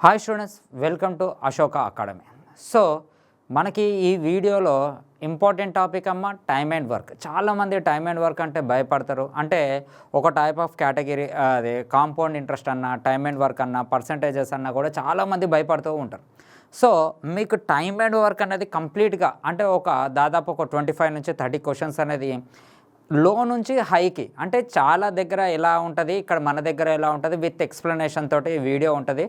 Hi students, welcome to Ashoka academy. So మనకి ఈ వీడియోలో important topic time and work. చాలామంది టైమ్ అండ్ వర్క్ అంటే భయపడతారు. అంటే ఒక టైప్ ఆఫ్ కేటగిరీ, అదే కాంపౌండ్ ఇంట్రెస్ట్ అన్న, టైమ్ అండ్ వర్క్ అన్న, పర్సంటేజెస్ అన్న కూడా చాలామంది భయపడుతూ ఉంటారు. సో మీకు టైమ్ అండ్ వర్క్ అనేది కంప్లీట్గా అంటే దాదాపు ఒక 25 నుంచి 30 క్వశ్చన్స్ అనేది లో నుంచి హైకి, అంటే చాలా దగ్గర ఎలా ఉంటుంది, ఇక్కడ మన దగ్గర ఎలా ఉంటుంది, విత్ ఎక్స్ప్లెనేషన్ తోటి వీడియో ఉంటుంది.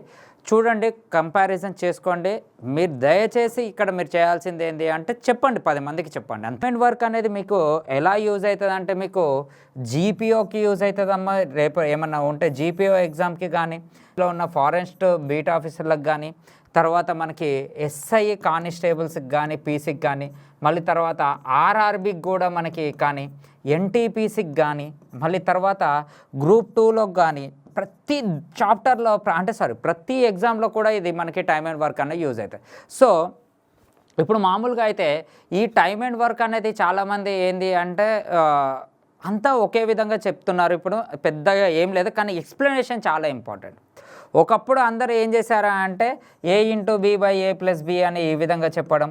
చూడండి, కంపారిజన్ చేసుకోండి. మీరు దయచేసి ఇక్కడ మీరు చేయాల్సింది ఏంటి అంటే చెప్పండి, 10 మందికి చెప్పండి. అండ్ వర్క్ అనేది మీకు ఎలా యూజ్ అవుతుంది అంటే మీకు జీపీఓకి యూజ్ అవుతుందమ్మా. రేపు ఏమన్నా ఉంటే జీపీఓ ఎగ్జామ్కి కానీ, ఇలా ఉన్న ఫారెస్ట్ బీట్ ఆఫీసర్లకు కానీ, తర్వాత మనకి ఎస్ఐ కానిస్టేబుల్స్కి కానీ, పీసీకి కానీ, మళ్ళీ తర్వాత ఆర్ఆర్బికి కూడా మనకి కానీ, ఎన్టీపీసీకి కానీ, మళ్ళీ తర్వాత గ్రూప్ 2లోకి కానీ, ప్రతి చాప్టర్లో ప్రతి ఎగ్జామ్లో కూడా ఇది మనకి టైమ్ అండ్ వర్క్ అనేది యూజ్ అవుతుంది. సో ఇప్పుడు మామూలుగా అయితే ఈ టైమ్ అండ్ వర్క్ అనేది చాలామంది ఏంది అంటే అంతా ఒకే విధంగా చెప్తున్నారు. ఇప్పుడు పెద్దగా ఏం లేదు, కానీ ఎక్స్ప్లెనేషన్ చాలా ఇంపార్టెంట్. ఒకప్పుడు అందరూ ఏం చేశారా అంటే a/b/a+b అని ఈ విధంగా చెప్పడం,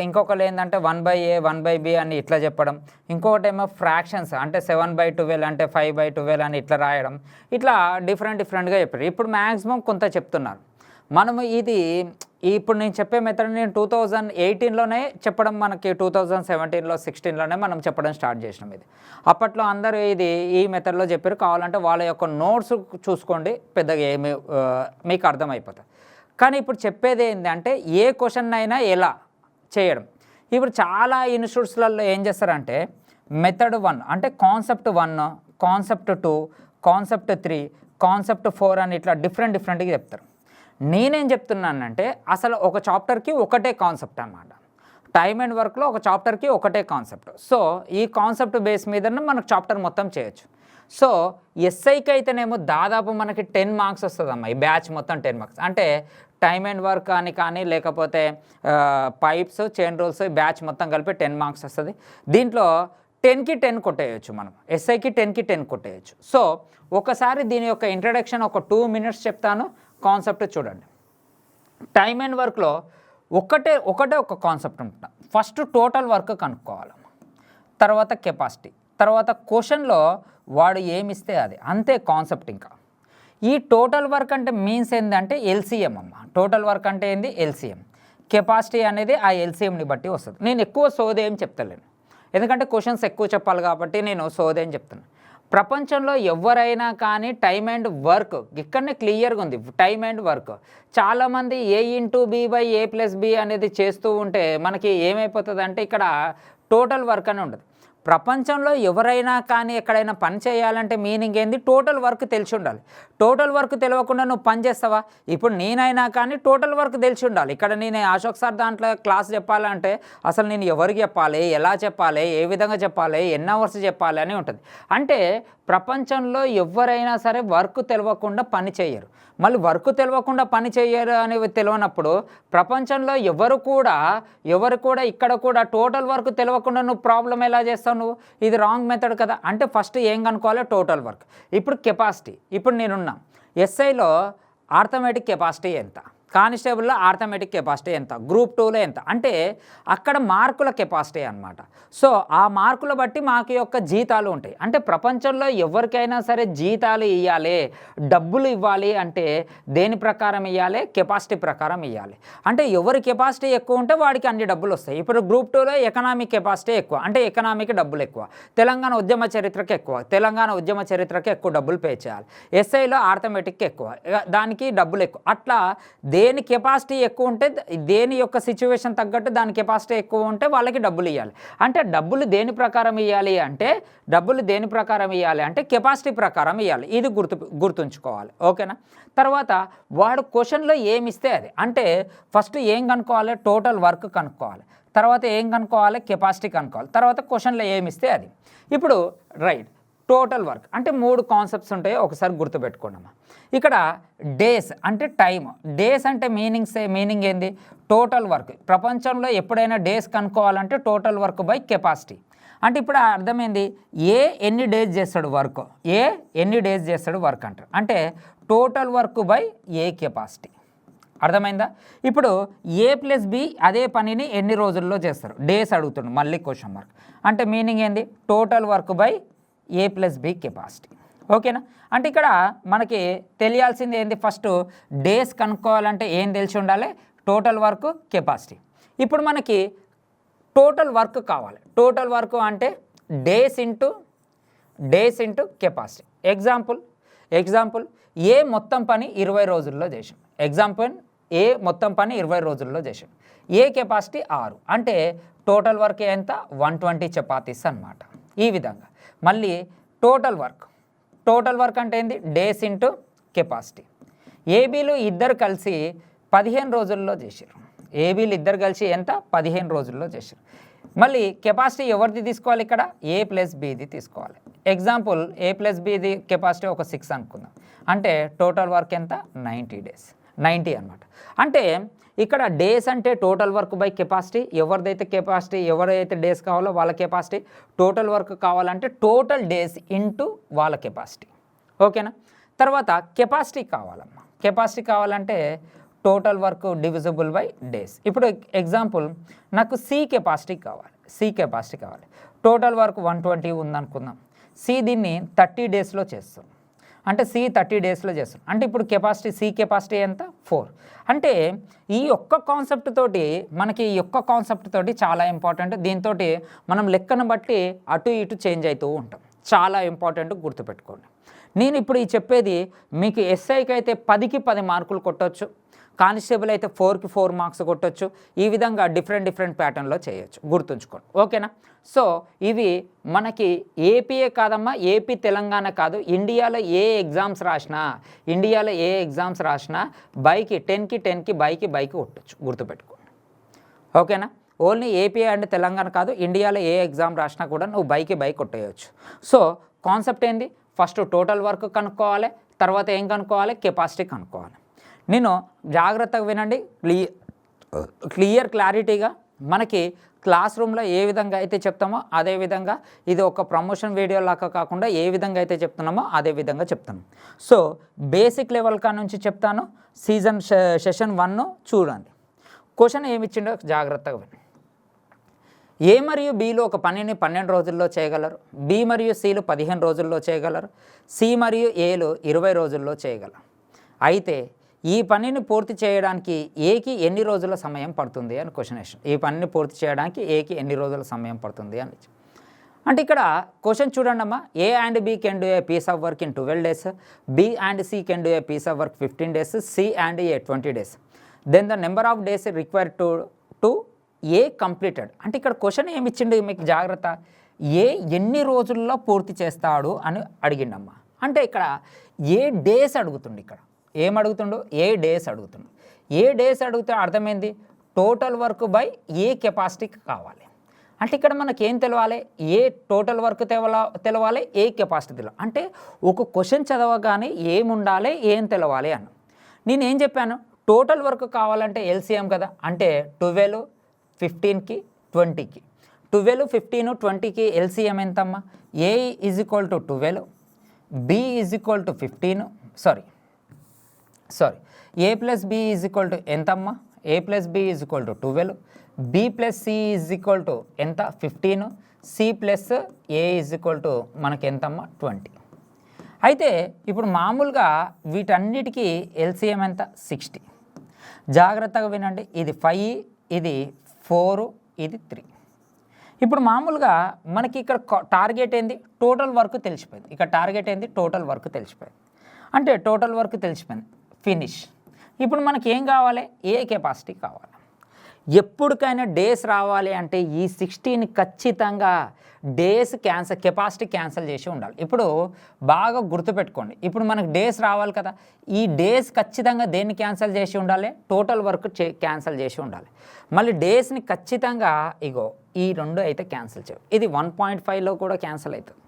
ఇంకొకరు ఏంటంటే 1/a 1/b అని ఇట్లా చెప్పడం, ఇంకొకటి ఏమో ఫ్రాక్షన్స్ అంటే 7/12 అంటే 5/12 అని ఇట్లా రాయడం, ఇట్లా డిఫరెంట్గా చెప్పారు. ఇప్పుడు మ్యాక్సిమం కొంత చెప్తున్నారు. మనము ఇప్పుడు నేను చెప్పే మెథడ్ నేను 2018లోనే చెప్పడం, మనకి 2017లో 16లోనే మనం చెప్పడం స్టార్ట్ చేసినాం. ఇది అప్పట్లో అందరూ ఈ మెథడ్లో చెప్పారు. కావాలంటే వాళ్ళ యొక్క నోట్స్ చూసుకోండి, పెద్దగా మీకు అర్థమైపోతుంది. కానీ ఇప్పుడు చెప్పేది ఏంటంటే ఏ క్వశ్చన్ అయినా ఎలా చేయడం. ఇప్పుడు చాలా ఇన్స్టిట్యూట్స్లలో ఏం చేస్తారంటే మెథడ్ 1 అంటే కాన్సెప్ట్ 1, కాన్సెప్ట్ 2, కాన్సెప్ట్ 3, కాన్సెప్ట్ 4 అని ఇట్లా డిఫరెంట్గా చెప్తారు. నేనేం చెప్తున్నానంటే అసలు ఒక చాప్టర్కి ఒకటే కాన్సెప్ట్ అన్నమాట. టైమ్ అండ్ వర్క్లో ఒక చాప్టర్కి ఒకటే కాన్సెప్ట్. సో ఈ కాన్సెప్ట్ బేస్ మీదనే మనకు చాప్టర్ మొత్తం చేయొచ్చు. సో ఎస్ఐకి అయితేనేమో దాదాపు మనకి 10 మార్క్స్ వస్తుందమ్మా. ఈ బ్యాచ్ మొత్తం 10 మార్క్స్. అంటే టైమ్ అండ్ వర్క్ అని కానీ, లేకపోతే పైప్స్, చైన్ రూల్స్, బ్యాచ్ మొత్తం కలిపి 10 మార్క్స్ వస్తుంది. దీంట్లో 10కి 10 కొట్టేయచ్చు మనం, ఎస్ఐకి 10కి 10 కొట్టేయచ్చు. సో ఒకసారి దీని యొక్క ఇంట్రడక్షన్ ఒక 2 మినిట్స్ చెప్తాను. కాన్సెప్ట్ చూడండి. టైమ్ అండ్ వర్క్లో ఒకటే ఒక కాన్సెప్ట్ ఉంటుంది. ఫస్ట్ టోటల్ వర్క్ కనుక్కోవాలి, తర్వాత కెపాసిటీ, తర్వాత క్వశ్చన్లో వాడు ఏమిస్తే అది అంతే కాన్సెప్ట్. ఇంకా ఈ టోటల్ వర్క్ అంటే మీన్స్ ఏంటంటే ఎల్సిఎం అమ్మ. టోటల్ వర్క్ అంటే ఏంది? ఎల్సిఎం. కెపాసిటీ అనేది ఆ ఎల్సిఎంని బట్టి వస్తుంది. నేను ఎక్కువ సోదేం చెప్తలేను, ఎందుకంటే క్వశ్చన్స్ ఎక్కువ చెప్పాలి కాబట్టి నేను సోదేం చెప్తాను. ప్రపంచంలో ఎవరైనా కానీ టైమ్ అండ్ వర్క్ ఇక్కడనే క్లియర్గా ఉంది. టైమ్ అండ్ వర్క్ చాలామంది a/b/a+b అనేది చేస్తూ ఉంటే మనకి ఏమైపోతుంది అంటే ఇక్కడ టోటల్ వర్క్ అని ఉండదు. ప్రపంచంలో ఎవరైనా కానీ ఎక్కడైనా పని చేయాలంటే మీనింగ్ ఏంది? టోటల్ వర్క్ తెలిసి ఉండాలి. టోటల్ వర్క్ తెలియకుండా నువ్వు పని చేస్తావా? ఇప్పుడు నేనైనా కానీ టోటల్ వర్క్ తెలిసి ఉండాలి. ఇక్కడ నేను అశోక్ సార్ దాంట్లో క్లాస్ చెప్పాలంటే అసలు నేను ఎవరికి చెప్పాలి, ఎలా చెప్పాలి, ఏ విధంగా చెప్పాలి, ఎన్ని అవర్స్ చెప్పాలి అని ఉంటుంది. అంటే ప్రపంచంలో ఎవరైనా సరే వర్క్ తెలియకుండా పని చేయరు. మళ్ళీ వర్క్ తెలియకుండా పని చేయరు అని తెలియనప్పుడు ప్రపంచంలో ఎవరు కూడా ఇక్కడ కూడా టోటల్ వర్క్ తెలియకుండా నువ్వు ప్రాబ్లం ఎలా చేస్తావు? నువ్వు ఇది రాంగ్ మెథడ్ కదా. అంటే ఫస్ట్ ఏం కనుక్కోవాలి? Total work. ఇప్పుడు కెపాసిటీ. ఇప్పుడు నేనున్నా ఎస్ఐలో ఆర్థమెటిక్ కెపాసిటీ ఎంత, కానిస్టేబుల్లో ఆర్థమెటిక్ కెపాసిటీ ఎంత, గ్రూప్ 2లో ఎంత, అంటే అక్కడ మార్కుల కెపాసిటీ అనమాట. సో ఆ మార్కుల బట్టి మాకు యొక్క జీతాలు ఉంటాయి. అంటే ప్రపంచంలో ఎవరికైనా సరే జీతాలు ఇవ్వాలి, డబ్బులు ఇవ్వాలి అంటే దేని ప్రకారం ఇవ్వాలి? కెపాసిటీ ప్రకారం ఇవ్వాలి. అంటే ఎవరి కెపాసిటీ ఎక్కువ ఉంటే వాడికి అన్ని డబ్బులు వస్తాయి. ఇప్పుడు గ్రూప్ 2లో ఎకనామిక్ కెపాసిటీ ఎక్కువ, అంటే ఎకనామిక్ డబ్బులు ఎక్కువ. తెలంగాణ ఉద్యమ చరిత్రకి ఎక్కువ డబ్బులు పే చేయాలి. ఎస్ఐలో ఆర్థమెటిక్ ఎక్కువ, దానికి డబ్బులు ఎక్కువ. అట్లా దేని కెపాసిటీ ఎక్కువ ఉంటే, దేని యొక్క సిచ్యువేషన్ తగ్గట్టు దాని కెపాసిటీ ఎక్కువ ఉంటే వాళ్ళకి డబ్బులు ఇవ్వాలి. అంటే డబ్బులు దేని ప్రకారం ఇవ్వాలి అంటే కెపాసిటీ ప్రకారం ఇవ్వాలి. ఇది గుర్తుంచుకోవాలి. ఓకేనా? తర్వాత వాడు క్వశ్చన్లో ఏమిస్తే అది, అంటే ఫస్ట్ ఏం కనుక్కోవాలి? టోటల్ వర్క్ కనుక్కోవాలి. తర్వాత ఏం కనుక్కోవాలి? కెపాసిటీ కనుక్కోవాలి. తర్వాత క్వశ్చన్లో ఏమిస్తే అది. ఇప్పుడు రైట్, టోటల్ వర్క్ అంటే 3 కాన్సెప్ట్స్ ఉంటాయి, ఒకసారి గుర్తుపెట్టుకోండి. ఇక్కడ డేస్ అంటే టైం. డేస్ అంటే మీనింగ్ ఏంది? Total work. ప్రపంచంలో ఎప్పుడైనా డేస్ కనుక్కోవాలంటే టోటల్ వర్క్ బై కెపాసిటీ. అంటే ఇప్పుడు అర్థమైంది, ఎన్ని డేస్ చేస్తాడు వర్క్, అంటారు. అంటే టోటల్ వర్క్ బై కెపాసిటీ. అర్థమైందా? ఇప్పుడు ఏ ప్లస్ బి అదే పనిని ఎన్ని రోజుల్లో చేస్తారు, డేస్ అడుగుతుండు మళ్ళీ క్వశ్చన్ మార్క్. అంటే మీనింగ్ ఏంది, total work by A plus B capacity. ఓకేనా? అంటే ఇక్కడ మనకి తెలియాల్సింది ఏంది, ఫస్ట్ డేస్ కనుక్కోవాలంటే ఏం తెలిసి ఉండాలి, టోటల్ వర్క్ కెపాసిటీ. ఇప్పుడు మనకి టోటల్ వర్క్ కావాలి. టోటల్ వర్క్ అంటే డేస్ ఇంటూ కెపాసిటీ. ఎగ్జాంపుల్ ఏ మొత్తం పని 20 రోజుల్లో చేసాం. ఏ మొత్తం పని 20 రోజుల్లో చేసాం. ఏ కెపాసిటీ 6 అంటే టోటల్ వర్క్ ఎంత, 120 చపాతీస్ అన్నమాట. ఈ విధంగా మళ్ళీ టోటల్ వర్క్ అంటే ఏంది, డేస్ ఇంటూ కెపాసిటీ. ఏబీలు ఇద్దరు కలిసి 15 రోజుల్లో చేసారు. ఏబీలు ఇద్దరు కలిసి ఎంత, 15 రోజుల్లో చేసారు. మళ్ళీ కెపాసిటీ ఎవరిది తీసుకోవాలి, ఇక్కడ ఏ ప్లస్ బీది తీసుకోవాలి. ఎగ్జాంపుల్ ఏ ప్లస్ బీది కెపాసిటీ ఒక 6 అనుకుందాం. అంటే టోటల్ వర్క్ ఎంత, 90 అనమాట. అంటే ఇక్కడ డేస్ అంటే టోటల్ వర్క్ బై కెపాసిటీ, ఎవరైతే డేస్ కావాలో వాళ్ళ కెపాసిటీ. టోటల్ వర్క్ కావాలంటే టోటల్ డేస్ ఇంటూ వాళ్ళ కెపాసిటీ. ఓకేనా? తర్వాత కెపాసిటీ కావాలంటే total work divisible by days. ఇప్పుడు ఎగ్జాంపుల్ నాకు సి కెపాసిటీ కావాలి. టోటల్ వర్క్ 120 ఉందనుకుందాం. సి దీన్ని 30 డేస్లో చేస్తాం. అంటే సి 30 డేస్లో చేస్తాం. అంటే ఇప్పుడు సి కెపాసిటీ ఎంత, 4. అంటే ఈ ఒక్క కాన్సెప్ట్ తోటి చాలా ఇంపార్టెంట్. దీంతో మనం లెక్కను బట్టి అటు ఇటు చేంజ్ అవుతూ ఉంటాం. చాలా ఇంపార్టెంట్, గుర్తుపెట్టుకోండి. నేను ఇప్పుడు ఈ చెప్పేది మీకు ఎస్ఐకి అయితే 10కి 10 మార్కులు కొట్టవచ్చు, కానిస్టేబుల్ అయితే 4కి 4 మార్క్స్ కొట్టవచ్చు. ఈ విధంగా డిఫరెంట్ ప్యాటర్న్లో చేయొచ్చు, గుర్తుంచుకోండి. ఓకేనా? సో ఇవి మనకి ఏపీఏ కాదమ్మా, ఏపీ తెలంగాణ కాదు, ఇండియాలో ఏ ఎగ్జామ్స్ రాసినా బైకి 10కి బైకి కొట్టచ్చు, గుర్తుపెట్టుకోండి. ఓకేనా? ఓన్లీ ఏపీ అండ్ తెలంగాణ కాదు, ఇండియాలో ఏ ఎగ్జామ్ రాసినా కూడా నువ్వు బైక్ కొట్టేయచ్చు. సో కాన్సెప్ట్ ఏంది, ఫస్ట్ టోటల్ వర్క్ కనుక్కోవాలి, తర్వాత ఏం కనుక్కోవాలి, కెపాసిటీ కనుక్కోవాలి. నేను జాగ్రత్తగా వినండి, క్లారిటీగా. మనకి క్లాస్ రూమ్లో ఏ విధంగా అయితే చెప్తామో అదే విధంగా, ఇది ఒక ప్రమోషన్ వీడియో లాగా కాకుండా ఏ విధంగా అయితే చెప్తున్నామో అదే విధంగా చెప్తాను. సో బేసిక్ లెవెల్ కా నుంచి చెప్తాను. సెషన్ 1 చూడండి. క్వశ్చన్ ఏమి ఇచ్చిండో జాగ్రత్తగా వినండి. ఏ మరియు బిలు ఒక పనిని 12 రోజుల్లో చేయగలరు. బి మరియు సిలు 15 రోజుల్లో చేయగలరు. సి మరియు ఏలు 20 రోజుల్లో చేయగలరు. అయితే ఈ పనిని పూర్తి చేయడానికి ఏకి ఎన్ని రోజుల సమయం పడుతుంది అని క్వశ్చన్ వేసాం. ఈ పనిని పూర్తి చేయడానికి ఏకి ఎన్ని రోజుల సమయం పడుతుంది అని. అంటే ఇక్కడ క్వశ్చన్ చూడండి అమ్మా. A and B can do a piece of work in 12 days. B and C can do a piece of work 15 days. C and A 20 days. Then the number of days required to a completed. అంటే ఇక్కడ question ఏమి ఇచ్చిండు మీకు జాగ్రత్త, ఏ ఎన్ని రోజుల్లో పూర్తి చేస్తాడు అని అడిగిండమ్మా. అంటే ఇక్కడ ఏ డేస్ అడుగుతుండు. ఇక్కడ ఏం అడుగుతుండు, ఏ డేస్ అడుగుతుండు. ఏ డేస్ అడిగితే అర్థమైంది, టోటల్ వర్క్ బై ఏ కెపాసిటీకి కావాలి. అంటే ఇక్కడ మనకేం తెలవాలి, ఏ టోటల్ వర్క్ తెలవాలి, ఏ కెపాసిటీ తెలవాలి. అంటే ఒక క్వశ్చన్ చదవగానే ఏముండాలి, ఏం తెలవాలి అని. నేనేం చెప్పాను, టోటల్ వర్క్ కావాలంటే ఎల్సిఎం కదా. అంటే 12, 15కి 20కి 12, 15, 20కి ఎల్సిఎం ఎంతమ్మా, A is equal to 12, B is equal to 15, A plus B is equal to ఎంతమ్మా, A plus B is equal to 12, B plus C is equal to ఎంత, 15, C plus A is equal to మనకి ఎంతమ్మా, 20. అయితే ఇప్పుడు మామూలుగా వీటన్నిటికీ LCM ఎంత, 60. జాగ్రత్తగా వినండి, ఇది 5, ఇది 4, ఇది 3. ఇప్పుడు మామూలుగా మనకి ఇక్కడ టార్గెట్ ఏంది, టోటల్ వర్క్ తెలిసిపోయింది. ఇక్కడ టార్గెట్ ఏంది, టోటల్ వర్క్ తెలిసిపోయింది. అంటే టోటల్ వర్క్ తెలిసిపోయింది, ఫినిష్. ఇప్పుడు మనకి ఏం కావాలి, ఏ కెపాసిటీ కావాలి. ఎప్పటికైనా డేస్ రావాలి అంటే ఈ 60ని ఖచ్చితంగా డేస్ కెపాసిటీ క్యాన్సిల్ చేసి ఉండాలి. ఇప్పుడు బాగా గుర్తుపెట్టుకోండి, ఇప్పుడు మనకు డేస్ రావాలి కదా, ఈ డేస్ ఖచ్చితంగా దేన్ని క్యాన్సిల్ చేసి ఉండాలి, టోటల్ వర్క్ క్యాన్సిల్ చేసి ఉండాలి. మళ్ళీ డేస్ని ఖచ్చితంగా ఇగో ఈ 2 అయితే క్యాన్సిల్ చేయవు. ఇది 1.5లో కూడా క్యాన్సిల్ అవుతుంది.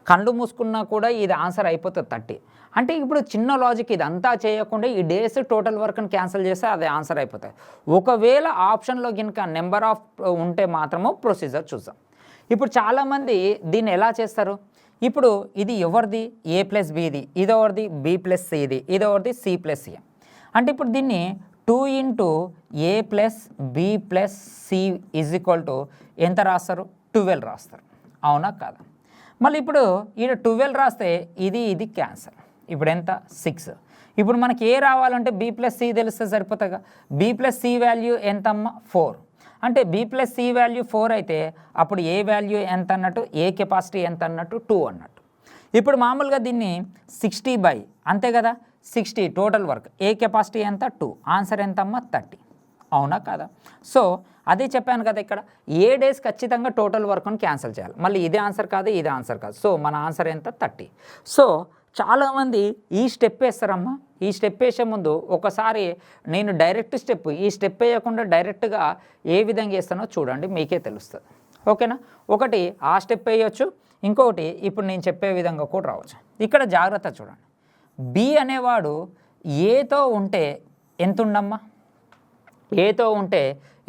కళ్ళు మూసుకున్నా కూడా ఇది ఆన్సర్ అయిపోతుంది 30. అంటే ఇప్పుడు చిన్న లాజిక్, ఇదంతా చేయకుండా ఈ డేస్ టోటల్ వర్క్ని క్యాన్సిల్ చేస్తే అది ఆన్సర్ అయిపోతుంది. ఒకవేళ ఆప్షన్లో కనుక నెంబర్ ఆఫ్ ఉంటే మాత్రము ప్రొసీజర్ చూద్దాం. ఇప్పుడు చాలామంది దీన్ని ఎలా చేస్తారు, ఇప్పుడు ఇది ఎవరిది, ఏ ప్లస్ బిది, ఇదెవరిది, బి ప్లస్ సిది, ఇదెవరిది, సి ప్లస్ సి. అంటే ఇప్పుడు దీన్ని 2 into A plus B plus C is equal to ఎంత రాస్తారు? 12 రాస్తారు. అవునా కాదా? మళ్ళీ ఇప్పుడు ఈడ 12 రాస్తే ఇది క్యాన్సల్. ఇప్పుడు ఎంత? 6. ఇప్పుడు మనకి ఏ రావాలంటే బి ప్లస్ సి తెలిస్తే సరిపోతుందిగా. బి ప్లస్ సి వాల్యూ ఎంతమ్మా? 4. అంటే బి ప్లస్ సి వాల్యూ 4 అయితే అప్పుడు ఏ వాల్యూ ఎంత అన్నట్టు? ఏ కెపాసిటీ ఎంత అన్నట్టు? 2 అన్నట్టు. ఇప్పుడు మామూలుగా దీన్ని 60 బై అంతే కదా, 60 టోటల్ వర్క్. ఏ కెపాసిటీ ఎంత? 2. ఆన్సర్ ఎంతమ్మా? 30. అవునా కాదా? సో అదే చెప్పాను కదా, ఇక్కడ ఏ డేస్ ఖచ్చితంగా టోటల్ వర్క్ని క్యాన్సిల్ చేయాలి. మళ్ళీ ఇదే ఆన్సర్ కాదు, ఇదే ఆన్సర్ కాదు. సో మన ఆన్సర్ ఎంత? 30. సో చాలామంది ఈ స్టెప్ వేస్తారమ్మా. ఈ స్టెప్ వేసే ముందు ఒకసారి నేను డైరెక్ట్ స్టెప్ ఈ స్టెప్ వేయకుండా డైరెక్ట్గా ఏ విధంగా వేస్తానో చూడండి, మీకే తెలుస్తుంది. ఓకేనా? ఒకటి ఆ స్టెప్ వేయచ్చు, ఇంకొకటి ఇప్పుడు నేను చెప్పే విధంగా కూడా రావచ్చు. ఇక్కడ జాగ్రత్త చూడండి. బి అనేవాడు ఏతో ఉంటే ఎంత ఉండమ్మా? ఏతో ఉంటే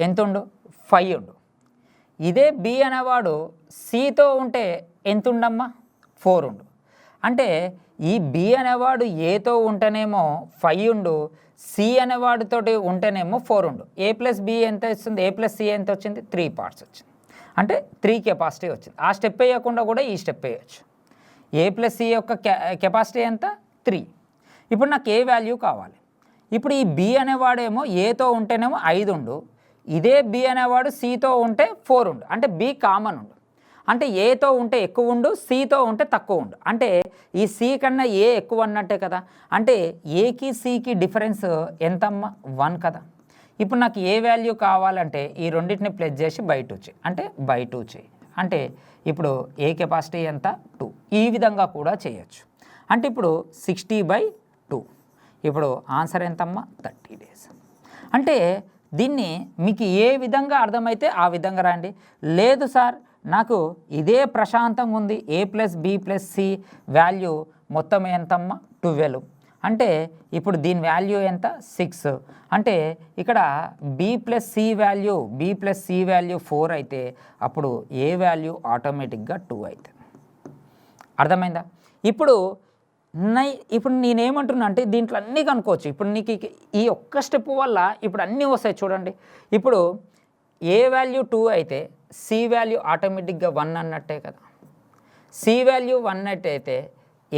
ఎంత ఉండు? 5 ఉండు. ఇదే బి అనేవాడు సితో ఉంటే ఎంత ఉండమ్మా? 4 ఉండు. అంటే ఈ బి అనేవాడు ఏతో ఉంటేనేమో 5 ఉండు, సి అనేవాడితోటి ఉంటేనేమో 4 ఉండు. ఏ ప్లస్ బి ఎంత వస్తుంది? ఏ ప్లస్ సి ఎంత వచ్చింది? 3 పార్ట్స్ వచ్చింది. అంటే 3 కెపాసిటీ వచ్చింది. ఆ స్టెప్ వేయకుండా కూడా ఈ స్టెప్ వేయచ్చు. ఏ ప్లస్ సి యొక్క కెపాసిటీ ఎంత? 3. ఇప్పుడు నాకు ఏ వాల్యూ కావాలి? ఇప్పుడు ఈ బి అనేవాడేమో ఏతో ఉంటేనేమో 5 ఉండు, ఇదే బి అనేవాడు సితో ఉంటే 4 ఉండు. అంటే బి కామన్ ఉండు. అంటే ఏతో ఉంటే ఎక్కువ ఉండు, సితో ఉంటే తక్కువ ఉండు. అంటే ఈ సి కన్నా ఏ ఎక్కువ అన్నట్టే కదా. అంటే ఏకి సికి డిఫరెన్స్ ఎంతమ్మా? 1 కదా. ఇప్పుడు నాకు ఏ వాల్యూ కావాలంటే ఈ రెండింటిని ప్లస్ చేసి బై 2 చేయి, అంటే బై 2 చేయి. అంటే ఇప్పుడు ఏ కెపాసిటీ ఎంత? 2. ఈ విధంగా కూడా చేయొచ్చు. అంటే ఇప్పుడు 60/2. ఇప్పుడు ఆన్సర్ ఎంతమ్మా? 30 డేస్. అంటే దీన్ని మీకు ఏ విధంగా అర్థమైతే ఆ విధంగా రండి. లేదు సార్ నాకు ఇదే ప్రశాంతంగా ఉంది, A plus B plus C value మొత్తం ఎంతమ్మా? 12. అంటే ఇప్పుడు దీని వాల్యూ ఎంత? 6. అంటే ఇక్కడ బి ప్లస్ సి వాల్యూ 4 అయితే అప్పుడు ఏ వాల్యూ ఆటోమేటిక్గా 2 అవుతుంది. అర్థమైందా? ఇప్పుడు నేనేమంటున్నా అంటే దీంట్లో అన్నీ కనుక్కోవచ్చు. ఇప్పుడు నీకు ఈ ఒక్క స్టెప్ వల్ల ఇప్పుడు అన్నీ వస్తాయి చూడండి. ఇప్పుడు ఏ వాల్యూ 2 అయితే సి వాల్యూ ఆటోమేటిక్గా 1 అన్నట్టే కదా. సి వాల్యూ 1 అయితే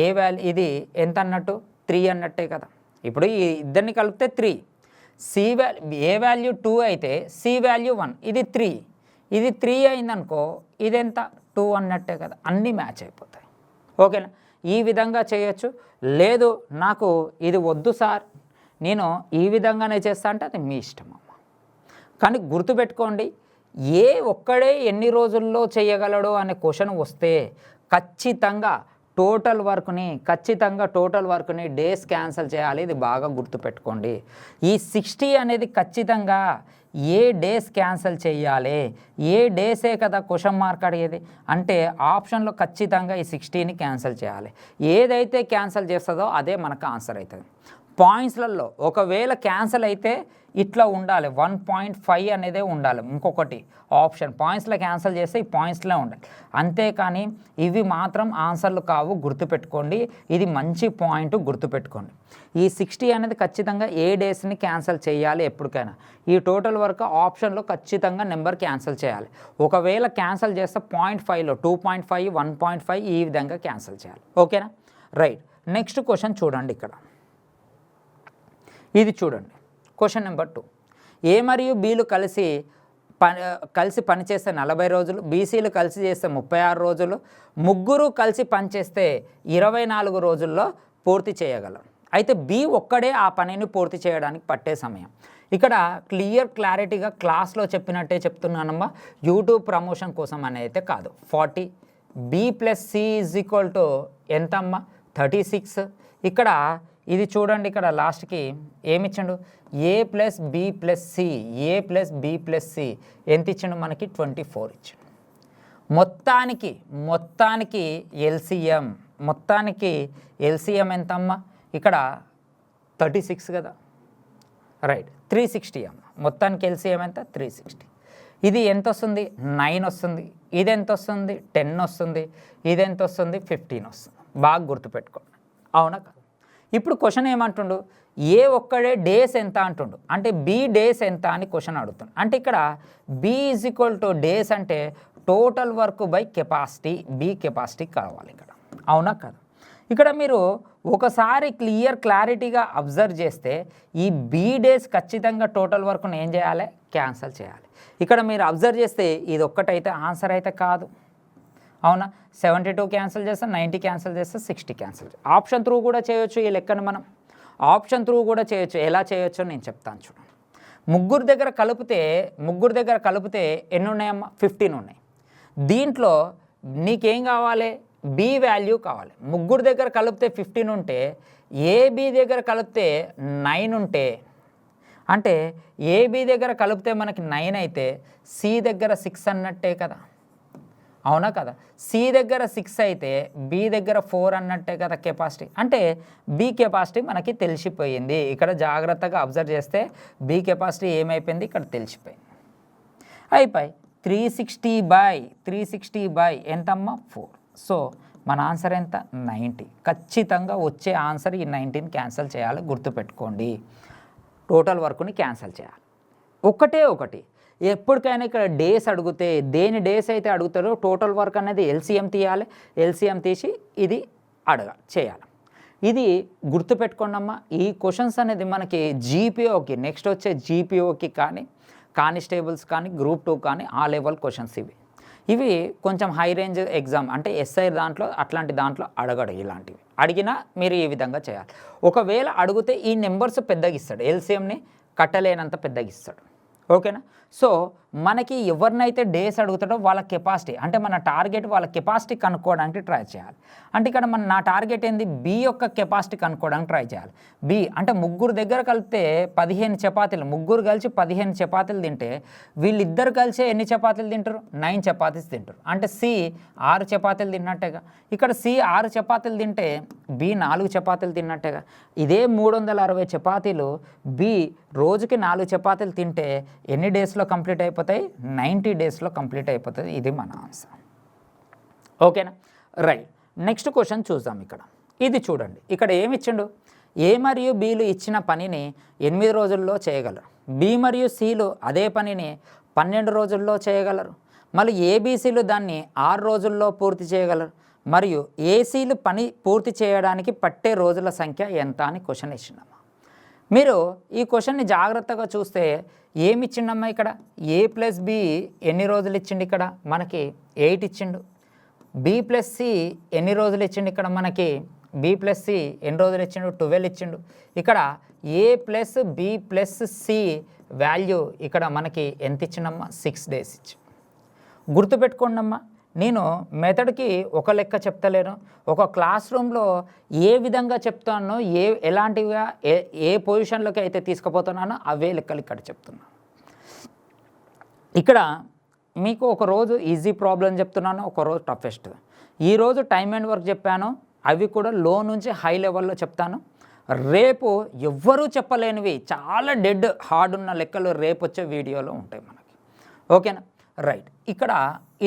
ఏ వాల్యూ ఇది ఎంత అన్నట్టు? 3 అన్నట్టే కదా. ఇప్పుడు ఈ ఇద్దరిని కలిపితే 3. ఏ వాల్యూ 2 అయితే సి వాల్యూ 1, ఇది 3. ఇది 3 అయిందనుకో, ఇదెంత? 2 అన్నట్టే కదా. అన్నీ మ్యాచ్ అయిపోతాయి. ఓకేనా? ఈ విధంగా చేయొచ్చు. లేదు నాకు ఇది వద్దు సార్, నేను ఈ విధంగానే చేస్తా అంటే అది మీ ఇష్టం అమ్మ. కానీ గుర్తుపెట్టుకోండి, ఏ ఒక్కడే ఎన్ని రోజుల్లో చేయగలడు అనే క్వశ్చన్ వస్తే ఖచ్చితంగా టోటల్ వర్క్ని డేస్ క్యాన్సిల్ చేయాలి. ఇది బాగా గుర్తుపెట్టుకోండి. ఈ 60 అనేది ఖచ్చితంగా ఏ డేస్ క్యాన్సిల్ చేయాలి, ఏ డేసే కదా క్వశ్చన్ మార్క్ అడిగేది. అంటే ఆప్షన్లో ఖచ్చితంగా ఈ 60ని క్యాన్సిల్ చేయాలి. ఏదైతే క్యాన్సిల్ చేస్తుందో అదే మనకు ఆన్సర్ అవుతుంది. పాయింట్స్లలో ఒకవేళ క్యాన్సిల్ అయితే ఇట్లా ఉండాలి, 1.5 అనేదే ఉండాలి. ఇంకొకటి ఆప్షన్ పాయింట్స్లో క్యాన్సిల్ చేస్తే ఈ పాయింట్స్లో ఉండాలి. అంతేకాని ఇవి మాత్రం ఆన్సర్లు కావు, గుర్తుపెట్టుకోండి. ఇది మంచి పాయింట్, గుర్తుపెట్టుకోండి. ఈ 60 అనేది ఖచ్చితంగా ఏ డేస్ని క్యాన్సిల్ చేయాలి ఎప్పటికైనా. ఈ టోటల్ వర్క్ ఆప్షన్లో ఖచ్చితంగా నెంబర్ క్యాన్సిల్ చేయాలి. ఒకవేళ క్యాన్సిల్ చేస్తే 0.5లో 2.5, 1.5 ఈ విధంగా క్యాన్సిల్ చేయాలి. ఓకేనా? రైట్. నెక్స్ట్ క్వశ్చన్ చూడండి. ఇక్కడ ఇది చూడండి. Question number 2. ఏ మరియు బీలు కలిసి పనిచేస్తే 40 రోజులు, బీసీలు కలిసి చేస్తే 36 రోజులు, ముగ్గురు కలిసి పనిచేస్తే 24 రోజుల్లో పూర్తి చేయగలరు. అయితే బి ఒక్కడే ఆ పనిని పూర్తి చేయడానికి పట్టే సమయం. ఇక్కడ క్లారిటీగా క్లాస్లో చెప్పినట్టే చెప్తున్నానమ్మా, యూట్యూబ్ ప్రమోషన్ కోసం అనేది కాదు. 40. B plus C is equal to ఎంతమ్మా? 36. ఇక్కడ ఇది చూడండి, ఇక్కడ లాస్ట్కి ఏమిచ్చిండు? A plus B plus C ఎంత ఇచ్చిండు మనకి? 24 ఇచ్చిండు. మొత్తానికి ఎల్సిఎం ఎంతమ్మా? ఇక్కడ 36 కదా. రైట్. 360 అమ్మ. మొత్తానికి ఎల్సిఎం ఎంత? 360. ఇది ఎంత వస్తుంది? 9 వస్తుంది. ఇది ఎంత వస్తుంది? 10 వస్తుంది. ఇది ఎంత వస్తుంది? 15 వస్తుంది. బాగా గుర్తుపెట్టుకోండి. అవునా? ఇప్పుడు క్వశ్చన్ ఏమంటుండు, ఏ ఒక్కడే డేస్ ఎంత అంటుండు, అంటే బి డేస్ ఎంత అని క్వశ్చన్ అడుగుతుండు. అంటే ఇక్కడ B is equal to days అంటే total work by capacity, B capacity కావాలి ఇక్కడ, అవునా కదా. ఇక్కడ మీరు ఒకసారి క్లారిటీగా అబ్జర్వ్ చేస్తే ఈ బి డేస్ ఖచ్చితంగా టోటల్ వర్క్ను ఏం చేయాలి, క్యాన్సిల్ చేయాలి. ఇక్కడ మీరు అబ్జర్వ్ చేస్తే ఇది ఒక్కటైతే ఆన్సర్ అయితే కాదు, అవునా. 72 క్యాన్సిల్ చేస్తే 90 క్యాన్సిల్ చేస్తే 60 క్యాన్సిల్. ఆప్షన్ త్రూ కూడా చేయొచ్చు ఈ లెక్కను మనం, ఆప్షన్ త్రూ కూడా చేయొచ్చు. ఎలా చేయొచ్చో నేను చెప్తాను చూడండి. ముగ్గురు దగ్గర కలిపితే ఎన్ని ఉన్నాయమ్మా, 15 ఉన్నాయి. దీంట్లో నీకేం కావాలి, బి వాల్యూ కావాలి. ముగ్గురు దగ్గర కలిపితే 15 ఉంటే, ఏబి దగ్గర కలిపితే 9 ఉంటే, అంటే ఏబి దగ్గర కలిపితే మనకి 9 అయితే సి దగ్గర 6 అన్నట్టే కదా, అవునా కదా. సి దగ్గర 6 అయితే బి దగ్గర 4 అన్నట్టే కదా కెపాసిటీ. అంటే బి కెపాసిటీ మనకి తెలిసిపోయింది. ఇక్కడ జాగ్రత్తగా అబ్జర్వ్ చేస్తే బి కెపాసిటీ ఏమైపోయింది ఇక్కడ తెలిసిపోయింది. అయిపోయి 360 బై ఎంతమ్మా 4. సో మన ఆన్సర్ ఎంత, 90. ఖచ్చితంగా వచ్చే ఆన్సర్ ఈ 19 క్యాన్సిల్ చేయాలి, గుర్తుపెట్టుకోండి. టోటల్ వర్క్ని క్యాన్సిల్ చేయాలి. ఒకటి ఎప్పటికైనా ఇక్కడ డేస్ అడిగితే, దేని డేస్ అయితే అడుగుతారో టోటల్ వర్క్ అనేది ఎల్సిఎం తీయాలి. ఎల్సిఎం తీసి ఇది చేయాలి. ఇది గుర్తుపెట్టుకోండి అమ్మా. ఈ క్వశ్చన్స్ అనేది మనకి జీపీఓకి, నెక్స్ట్ వచ్చే జీపీఓకి కానీ, కానిస్టేబుల్స్ కానీ, గ్రూప్ 2 కానీ ఆ లెవెల్ క్వశ్చన్స్ ఇవి కొంచెం హై రేంజ్ ఎగ్జామ్ అంటే ఎస్ఐ దాంట్లో అట్లాంటి దాంట్లో అడగడు. ఇలాంటివి అడిగినా మీరు ఈ విధంగా చేయాలి. ఒకవేళ అడిగితే ఈ నెంబర్స్ పెద్దగా ఇస్తాడు, ఎల్సిఎంని కట్టలేనంత పెద్దగా ఇస్తాడు, ఓకేనా. సో మనకి ఎవరినైతే డేస్ అడుగుతాడో వాళ్ళ కెపాసిటీ, అంటే మన టార్గెట్ వాళ్ళ కెపాసిటీ కనుక్కోవడానికి ట్రై చేయాలి. అంటే ఇక్కడ నా టార్గెట్ ఏంది, బి యొక్క కెపాసిటీ కనుక్కోవడానికి ట్రై చేయాలి. బి అంటే ముగ్గురు దగ్గర కలిపితే 15 చపాతీలు, ముగ్గురు కలిసి 15 చపాతీలు తింటే వీళ్ళిద్దరు కలిసి ఎన్ని చపాతీలు తింటారు, 9 చపాతీస్ తింటారు. అంటే సి 6 చపాతీలు తిన్నట్టేగా. ఇక్కడ సి 6 చపాతీలు తింటే బి 4 చపాతీలు తిన్నట్టేగా. ఇదే 360 చపాతీలు బి రోజుకి 4 చపాతీలు తింటే ఎన్ని డేస్లో కంప్లీట్ అయిపోతాయి, 90 డేస్లో కంప్లీట్ అయిపోతుంది. ఇది మన ఆన్సర్, ఓకేనా. రైట్, నెక్స్ట్ క్వశ్చన్ చూద్దాం. ఇది చూడండి, ఇక్కడ ఏమి ఇచ్చిండు, ఏ మరియు బిలు ఇచ్చిన పనిని 8 రోజుల్లో చేయగలరు, బి మరియు సిలు అదే పనిని 12 రోజుల్లో చేయగలరు, మళ్ళీ ఏబిసిలు దాన్ని 6 రోజుల్లో పూర్తి చేయగలరు, మరియు ఏసీలు పని పూర్తి చేయడానికి పట్టే రోజుల సంఖ్య ఎంత అని క్వశ్చన్ ఇచ్చిండమ్మా. మీరు ఈ క్వశ్చన్ని జాగ్రత్తగా చూస్తే ఏమి ఇచ్చిండమ్మా, ఇక్కడ ఏ ప్లస్ బి ఎన్ని రోజులు ఇచ్చిండు, ఇక్కడ మనకి 8 ఇచ్చిండు. బి ప్లస్ సి ఎన్ని రోజులు ఇచ్చిండు, ఇక్కడ మనకి బి ప్లస్ సి ఎన్ని రోజులు ఇచ్చిండు, 12 ఇచ్చిండు. ఇక్కడ A plus B plus C value ఇక్కడ మనకి ఎంత ఇచ్చిండమ్మా, 6 డేస్ ఇచ్చి. గుర్తుపెట్టుకోండి అమ్మా, నేను మెథడ్కి ఒక లెక్క చెప్తలేను, ఒక క్లాస్ రూమ్లో ఏ విధంగా చెప్తానో, ఎలాంటివిగా ఏ పొజిషన్లోకి అయితే తీసుకుపోతున్నానో అవే లెక్కలు ఇక్కడ చెప్తున్నాను. ఇక్కడ మీకు ఒకరోజు ఈజీ ప్రాబ్లం చెప్తున్నాను, ఒకరోజు టఫెస్ట్. ఈరోజు టైమ్ అండ్ వర్క్ చెప్పాను, అవి కూడా లో నుంచి హై లెవెల్లో చెప్తాను. రేపు ఎవ్వరూ చెప్పలేనివి చాలా డెడ్ హార్డ్ ఉన్న లెక్కలు రేపు వచ్చే వీడియోలో ఉంటాయి మనకి, ఓకేనా. రైట్, ఇక్కడ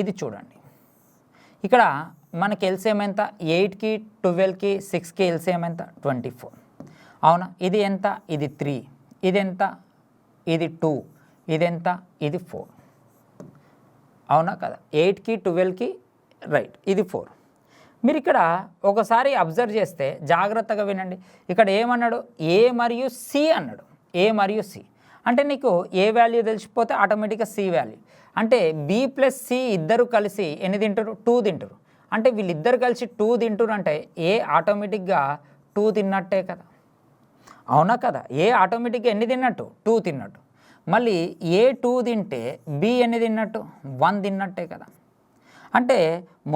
ఇది చూడండి. ఇక్కడ మనకి ఎల్సిఎం ఎంత, 8కి 12కి 6కి ఎల్సిఎం ఎంత, 24, అవునా. ఇది ఎంత, ఇది 3, ఇది ఎంత, ఇది 2, ఇది ఎంత, ఇది 4, అవునా కదా. 8కి 12కి రైట్, ఇది 4. మీరు ఇక్కడ ఒకసారి అబ్జర్వ్ చేస్తే జాగ్రత్తగా వినండి. ఇక్కడ ఏమన్నాడు, ఏ మరియు సి అన్నాడు. ఏ మరియు సి అంటే నీకు ఏ వాల్యూ తెలిసిపోతే ఆటోమేటిక్గా సి వాల్యూ. అంటే బి ప్లస్ సి ఇద్దరు కలిసి ఎన్ని తింటారు, 2 తింటారు. అంటే వీళ్ళిద్దరు కలిసి 2 తింటారు అంటే ఏ ఆటోమేటిక్గా 2 తిన్నట్టే కదా, అవునా కదా. ఏ ఆటోమేటిక్గా ఎన్ని తిన్నట్టు, 2 తిన్నట్టు. మళ్ళీ ఏ 2 తింటే బి ఎన్ని తిన్నట్టు, 1 తిన్నట్టే కదా. అంటే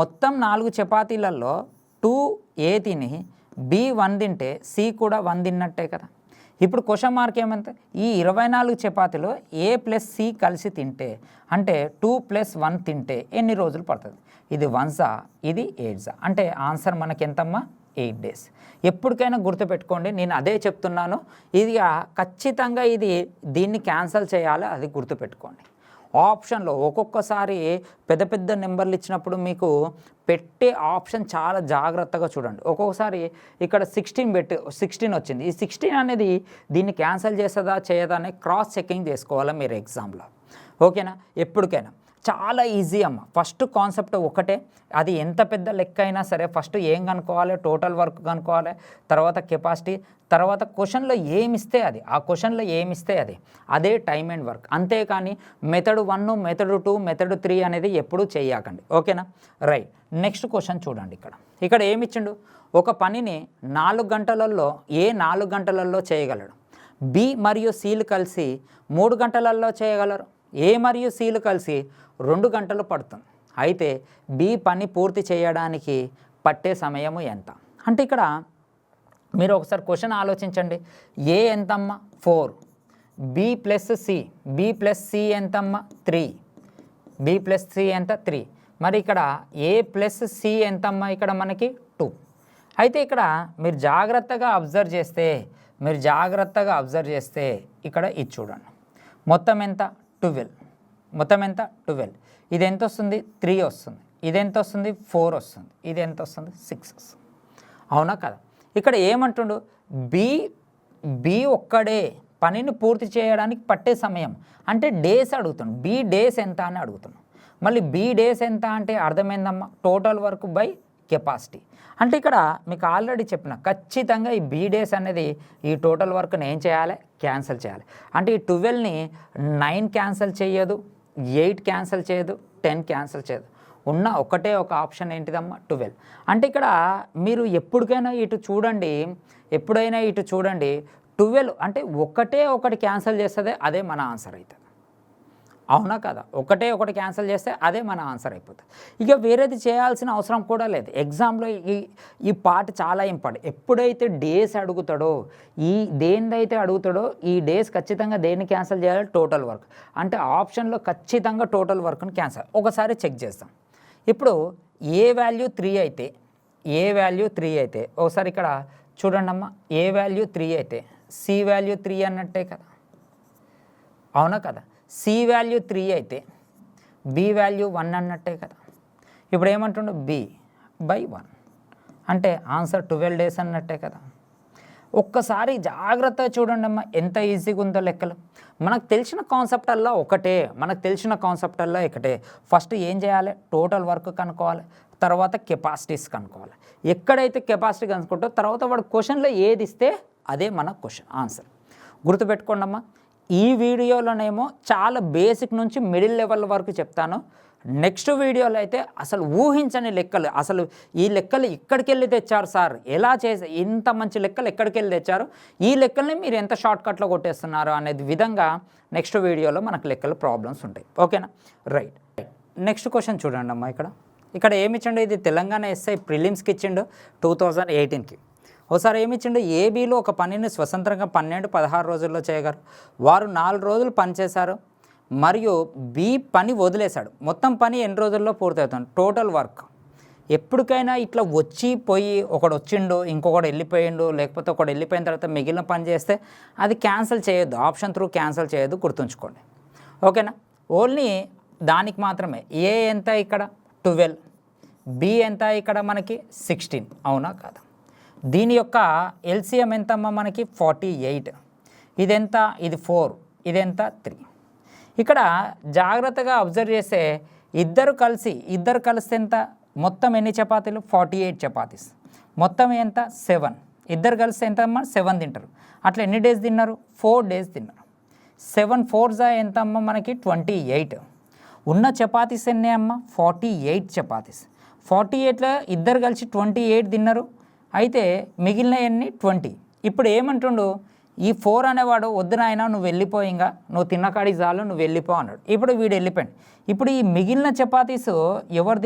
మొత్తం 4 చపాతీలలో 2 ఏ తిని బి 1 తింటే సి కూడా 1 తిన్నట్టే కదా. ఇప్పుడు క్వశ్చన్ మార్క్ ఏమంటే ఈ 24 చపాతీలో ఏ ప్లస్ సి కలిసి తింటే అంటే 2 + 1 తింటే ఎన్ని రోజులు పడుతుంది. ఇది 1 ఇది 8 అంటే ఆన్సర్ మనకి ఎంతమ్మా, 8 డేస్. ఎప్పటికైనా గుర్తుపెట్టుకోండి, నేను అదే చెప్తున్నాను. ఇది ఖచ్చితంగా దీన్ని క్యాన్సిల్ చేయాలి, అది గుర్తుపెట్టుకోండి. ఆప్షన్లో ఒక్కొక్కసారి పెద్ద పెద్ద నెంబర్లు ఇచ్చినప్పుడు మీకు పెట్టే ఆప్షన్ చాలా జాగ్రత్తగా చూడండి. ఒక్కొక్కసారి ఇక్కడ 16 వచ్చింది. ఈ 16 అనేది దీన్ని క్యాన్సిల్ చేస్తుందా చేయదా అని క్రాస్ చెకింగ్ చేసుకోవాలి మీరు ఎగ్జామ్లో. ఓకేనా? ఎప్పటికైనా చాలా ఈజీ అమ్మ. ఫస్ట్ కాన్సెప్ట్ ఒకటే, అది ఎంత పెద్ద లెక్క అయినా సరే ఫస్ట్ ఏం కనుక్కోవాలి, టోటల్ వర్క్ కనుక్కోవాలి, తర్వాత కెపాసిటీ, తర్వాత క్వశ్చన్లో ఏమిస్తే అది, ఆ క్వశ్చన్లో ఏమిస్తే అది, అదే టైమ్ అండ్ వర్క్. అంతేకాని మెథడ్ 1, మెథడ్ 2, మెథడ్ 3 అనేది ఎప్పుడూ చేయకండి. ఓకేనా? రైట్. నెక్స్ట్ క్వశ్చన్ చూడండి. ఇక్కడ ఏమిచ్చిండు, ఒక పనిని 4 గంటలలో 4 గంటలలో చేయగలడు. బి మరియు సిలు కలిసి 3 గంటలలో చేయగలరు. ఏ మరియు సిలు కలిసి 2 గంటలు పడుతుంది. అయితే బి పని పూర్తి చేయడానికి పట్టే సమయము ఎంత? అంటే ఇక్కడ మీరు ఒకసారి క్వశ్చన్ ఆలోచించండి. ఏ ఎంతమ్మా? 4. బి ప్లస్ సి ఎంతమ్మా? 3. బి ప్లస్ సి ఎంత? 3. మరి ఇక్కడ ఏ ప్లస్ సి ఎంతమ్మా? ఇక్కడ మనకి 2. అయితే ఇక్కడ మీరు జాగ్రత్తగా అబ్జర్వ్ చేస్తే ఇక్కడ ఇది చూడండి. మొత్తం ఎంత? 12. మొత్తం ఎంత? 12. ఇది ఎంత వస్తుంది? 3 వస్తుంది. ఇది ఎంత వస్తుంది? 4 వస్తుంది. ఇది ఎంత వస్తుంది? 6 వస్తుంది. అవునా కదా? ఇక్కడ ఏమంటుండు, బి ఒక్కడే పనిని పూర్తి చేయడానికి పట్టే సమయం అంటే డేస్ అడుగుతాను. బి డేస్ ఎంత అని అడుగుతున్నాను. మళ్ళీ బి డేస్ ఎంత అంటే అర్థమైందమ్మా, టోటల్ వర్క్ బై కెపాసిటీ. అంటే ఇక్కడ మీకు ఆల్రెడీ చెప్పిన, ఖచ్చితంగా ఈ బి డేస్ అనేది ఈ టోటల్ వర్క్ని ఏం చేయాలి? క్యాన్సిల్ చేయాలి. అంటే ఈ 12ని 9 క్యాన్సిల్ చేయదు, 8 క్యాన్సిల్ చేయదు, 10 క్యాన్సిల్ చేయదు. ఉన్న ఒకటే ఒక ఆప్షన్ ఏంటిదమ్మా? 12. అంటే ఇక్కడ మీరు ఎప్పుడైనా ఇటు చూడండి, 12 అంటే ఒకటి క్యాన్సిల్ చేస్తే అదే మన ఆన్సర్ అవుతుంది. అవునా కదా? ఒకటి క్యాన్సిల్ చేస్తే అదే మన ఆన్సర్ అయిపోతుంది. ఇక వేరేది చేయాల్సిన అవసరం కూడా లేదు. ఎగ్జామ్లో ఈ పార్ట్ చాలా ఇంపార్టెంట్. ఎప్పుడైతే డేస్ అడుగుతాడో, దేనిదైతే అడుగుతాడో ఈ డేస్ ఖచ్చితంగా దేన్ని క్యాన్సిల్ చేయాలి? Total work. అంటే ఆప్షన్లో ఖచ్చితంగా టోటల్ వర్క్ని క్యాన్సిల్. ఒకసారి చెక్ చేస్తాం. ఇప్పుడు ఏ వాల్యూ 3 అయితే ఒకసారి ఇక్కడ చూడండి అమ్మా, ఏ వాల్యూ 3 అయితే సి వాల్యూ 3 అన్నట్టే కదా? అవునా కదా? సి వాల్యూ 3 అయితే బి వాల్యూ 1 అన్నట్టే కదా? ఇప్పుడు ఏమంటుండు? b/1 అంటే ఆన్సర్ 12 డేస్ అన్నట్టే కదా? ఒక్కసారి జాగ్రత్తగా చూడండి అమ్మా, ఎంత ఈజీగా ఉందో లెక్కలు. మనకు తెలిసిన కాన్సెప్టల్లో ఒకటే. ఫస్ట్ ఏం చేయాలి? టోటల్ వర్క్ కనుక్కోవాలి, తర్వాత కెపాసిటీస్ కనుక్కోవాలి. ఎక్కడైతే కెపాసిటీ కనుక్కుంటో తర్వాత వాడు క్వశ్చన్లో ఏది ఇస్తే అదే మన క్వశ్చన్ ఆన్సర్. గుర్తుపెట్టుకోండి అమ్మా. ఈ వీడియోలోనేమో చాలా బేసిక్ నుంచి మిడిల్ లెవెల్ వరకు చెప్తాను. నెక్స్ట్ వీడియోలో అయితే అసలు ఊహించని లెక్కలు, అసలు ఈ లెక్కలు ఎక్కడికి వెళ్ళి తెచ్చారు సార్, ఎలా చేసి ఇంత మంచి లెక్కలు ఎక్కడికి వెళ్ళి తెచ్చారు, ఈ లెక్కల్ని మీరు ఎంత షార్ట్కట్లో కొట్టేస్తున్నారు అనేది విధంగా నెక్స్ట్ వీడియోలో మనకు లెక్కలు ప్రాబ్లమ్స్ ఉంటాయి. ఓకేనా? రైట్. నెక్స్ట్ క్వశ్చన్ చూడండి అమ్మా. ఇక్కడ ఏమి ఇచ్చిండు? ఇది తెలంగాణ ఎస్ఐ ప్రిలిమ్స్కి ఇచ్చిండు 2018కి. ఒకసారి ఏమి ఇచ్చిండు? ఏబీలో ఒక పనిని స్వతంత్రంగా 12-16 రోజుల్లో చేయగలరు. వారు 4 రోజులు పనిచేశారు మరియు బి పని వదిలేశాడు. మొత్తం పని ఎన్ని రోజుల్లో పూర్తవుతుంది? Total work. ఎప్పటికైనా ఇట్లా పోయి ఒకడు వచ్చిండు, ఇంకొకడు వెళ్ళిపోయిండు, లేకపోతే ఒకడు వెళ్ళిపోయిన తర్వాత మిగిలిన పని చేస్తే అది క్యాన్సిల్ చేయొద్దు. ఆప్షన్ త్రూ క్యాన్సిల్ చేయొద్దు, గుర్తుంచుకోండి. ఓకేనా? ఓన్లీ దానికి మాత్రమే. ఏ ఎంత? ఇక్కడ 12. బి ఎంత? ఇక్కడ మనకి 16. అవునా కాదా? దీని యొక్క ఎల్సిఎం ఎంతమ్మా? మనకి 48. ఇదెంత? ఇది 4. ఇదెంత? 3. ఇక్కడ జాగ్రత్తగా అబ్జర్వ్ చేస్తే ఇద్దరు కలిస్తే ఎంత? మొత్తం ఎన్ని చపాతీలు? 48 చపాతీస్. మొత్తం ఎంత? 7. ఇద్దరు కలిస్తే ఎంత అమ్మా? 7 తింటారు. అట్లా ఎన్ని డేస్ తిన్నారు? 4 డేస్ తిన్నారు. 7 4 ఎంత అమ్మ? మనకి 28. ఉన్న చపాతీస్ ఎన్ని అమ్మ? 48 చపాతీస్. 48లో ఇద్దరు కలిసి 28 తిన్నారు. అయితే మిగిలిన ఎన్ని? 20. ఇప్పుడు ఏమంటుండు? ఈ 4 అనేవాడు వద్దు నాయన నువ్వు వెళ్ళిపో, ఇంకా నువ్వు తిన్నకాడికి చాలు, నువ్వు వెళ్ళిపో అన్నాడు. ఇప్పుడు వీడు వెళ్ళిపోయాడు. ఇప్పుడు ఈ మిగిలిన చపాతీస్ ఎవరు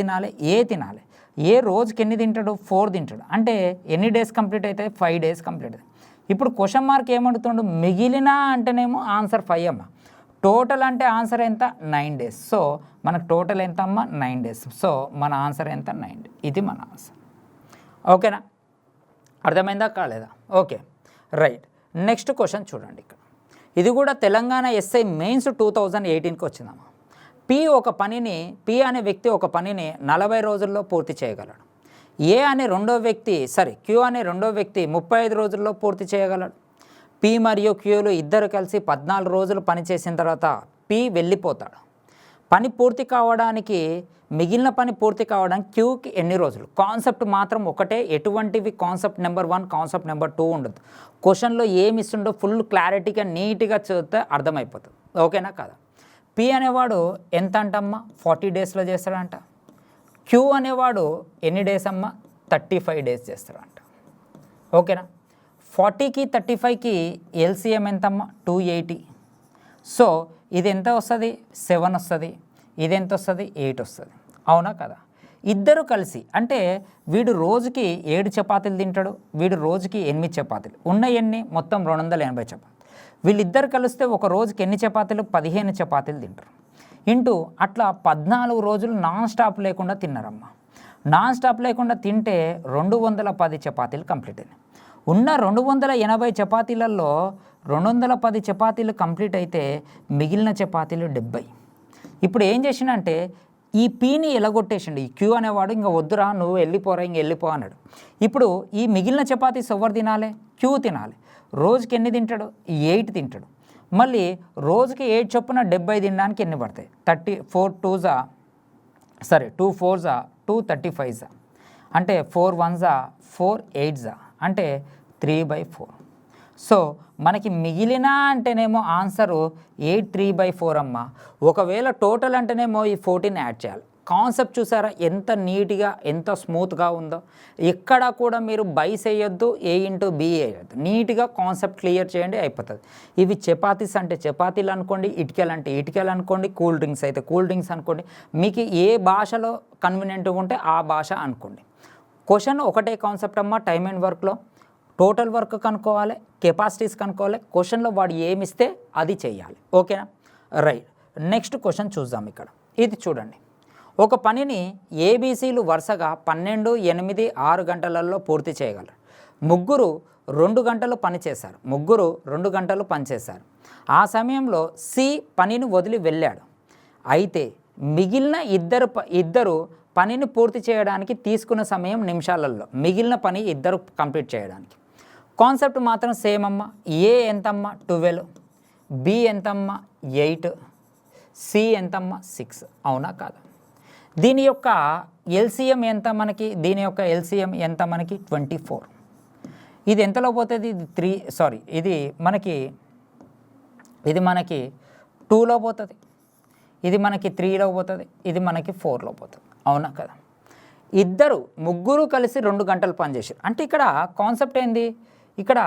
తినాలి? ఏ తినాలి? ఏ రోజుకి ఎన్ని తింటాడు? 4 తింటాడు. అంటే ఎన్ని డేస్ కంప్లీట్ అవుతాయి? 5 డేస్ కంప్లీట్ అవుతాయి. ఇప్పుడు క్వశ్చన్ మార్క్ ఏమడుగుతుండు? మిగిలిన అంటేనేమో ఆన్సర్ 5 అమ్మ. టోటల్ అంటే ఆన్సర్ ఎంత? 9 డేస్. సో మనకు టోటల్ ఎంత అమ్మ? 9 డేస్. సో మన ఆన్సర్ ఎంత? 9. ఇది మన ఆన్సర్. ఓకేనా? అర్థమైందా కాలేదా? Okay right. నెక్స్ట్ క్వశ్చన్ చూడండి. ఇది కూడా తెలంగాణ ఎస్ఐ మెయిన్స్ 2018కి వచ్చిందమ్మా. పి అనే వ్యక్తి ఒక పనిని 40 రోజుల్లో పూర్తి చేయగలడు. క్యూ అనే రెండో వ్యక్తి 35 రోజుల్లో పూర్తి చేయగలడు. పి మరియు క్యూలు ఇద్దరు కలిసి 14 రోజులు పనిచేసిన తర్వాత పి వెళ్ళిపోతాడు. మిగిలిన పని పూర్తి కావడానికి క్యూకి ఎన్ని రోజులు? కాన్సెప్ట్ మాత్రం ఒకటే, ఎటువంటివి కాన్సెప్ట్ నెంబర్ 1 కాన్సెప్ట్ నెంబర్ 2 ఉండదు. క్వశ్చన్లో ఏమి ఇస్తుండో ఫుల్ క్లారిటీగా నీట్గా చదివితే అర్థమైపోతుంది. ఓకేనా కదా? పి అనేవాడు ఎంత అంటమ్మా 40 డేస్లో చేస్తాడంట. క్యూ అనేవాడు ఎన్ని డేస్ అమ్మా 35 డేస్ చేస్తాడంట. ఓకేనా? 40కి 35కి ఎల్సిఎం ఎంతమ్మా 280. సో ఇది ఎంత వస్తుంది? 7 వస్తుంది. ఇది ఎంత వస్తుంది? 8 వస్తుంది. అవునా కదా? ఇద్దరు కలిసి అంటే వీడు రోజుకి 7 చపాతీలు తింటాడు, వీడు రోజుకి 8 చపాతీలు. ఉన్న ఎన్ని? మొత్తం 280 చపాతీలు. వీళ్ళిద్దరు కలిస్తే ఒక రోజుకి ఎన్ని చపాతీలు? 15 చపాతీలు తింటారు. అట్లా 14 రోజులు నాన్ స్టాప్ లేకుండా తిన్నారమ్మా. నాన్ స్టాప్ లేకుండా తింటే 210 చపాతీలు కంప్లీట్ అయినాయి. ఉన్న 280 చపాతీలలో 210 చపాతీలు కంప్లీట్ అయితే మిగిలిన చపాతీలు 70. ఇప్పుడు ఏం చేసిండంటే ఈ పీని ఎలగొట్టేసిండు. ఈ క్యూ అనేవాడు ఇంకా వద్దురా నువ్వు వెళ్ళిపోరా వెళ్ళిపో అన్నాడు. ఇప్పుడు ఈ మిగిలిన చపాతీస్ ఎవరు తినాలి? క్యూ తినాలి. రోజుకి ఎన్ని తింటాడు? 8 తింటాడు. మళ్ళీ రోజుకి 8 చొప్పున 70 తినడానికి ఎన్ని పడతాయి? 2 4 235 అంటే 4 1 4 8 అంటే 3/4. సో మనకి మిగిలిన అంటేనేమో ఆన్సరు 8 3/4 అమ్మ. ఒకవేళ టోటల్ అంటేనేమో ఈ 14 యాడ్ చేయాలి. కాన్సెప్ట్ చూసారా ఎంత నీట్గా ఎంత స్మూత్గా ఉందో. ఎక్కడ కూడా మీరు బైస్ వేయొద్దు, A ఇంటూ B వేయొద్దు. నీట్గా కాన్సెప్ట్ క్లియర్ చేయండి, అయిపోతుంది. ఇవి చపాతీస్ అంటే చపాతీలు అనుకోండి, ఇటుకలు అంటే ఇటుకలు అనుకోండి, కూల్ డ్రింక్స్ అయితే కూల్ డ్రింక్స్ అనుకోండి. మీకు ఏ భాషలో కన్వీనియంట్గా ఉంటే ఆ భాష అనుకోండి. క్వశ్చన్ ఒకటే కాన్సెప్ట్ అమ్మ. టైమ్ అండ్ వర్క్లో టోటల్ వర్క్ కనుక్కోవాలి, కెపాసిటీస్ కనుక్కోవాలి. క్వశ్చన్లో వాడు ఏమిస్తే అది చేయాలి. ఓకేనా? రైట్. నెక్స్ట్ క్వశ్చన్ చూద్దాం. ఇక్కడ ఇది చూడండి. ఒక పనిని ఏబీసీలు వరుసగా 12, 8, 6 గంటలలో పూర్తి చేయగలరు. ముగ్గురు 2 గంటలు పనిచేశారు. ఆ సమయంలో సి పనిని వదిలి వెళ్ళాడు. అయితే మిగిలిన ఇద్దరు పనిని పూర్తి చేయడానికి తీసుకున్న సమయం నిమిషాలలో. మిగిలిన పని ఇద్దరు కంప్లీట్ చేయడానికి. కాన్సెప్ట్ మాత్రం సేమ్ అమ్మ. ఏ ఎంతమ్మా 12, బి ఎంతమ్మా 8, సి ఎంతమ్మా 6. అవునా కాదా? దీని యొక్క ఎల్సిఎం ఎంత మనకి? 24. ఇది ఎంతలో పోతుంది? ఇది మనకి 2లో పోతుంది, ఇది మనకి 3లో పోతుంది, ఇది మనకి 4లో పోతుంది. అవునా కదా? ముగ్గురు కలిసి 2 గంటలు పనిచేసారు. అంటే ఇక్కడ కాన్సెప్ట్ ఏంది? ఇక్కడ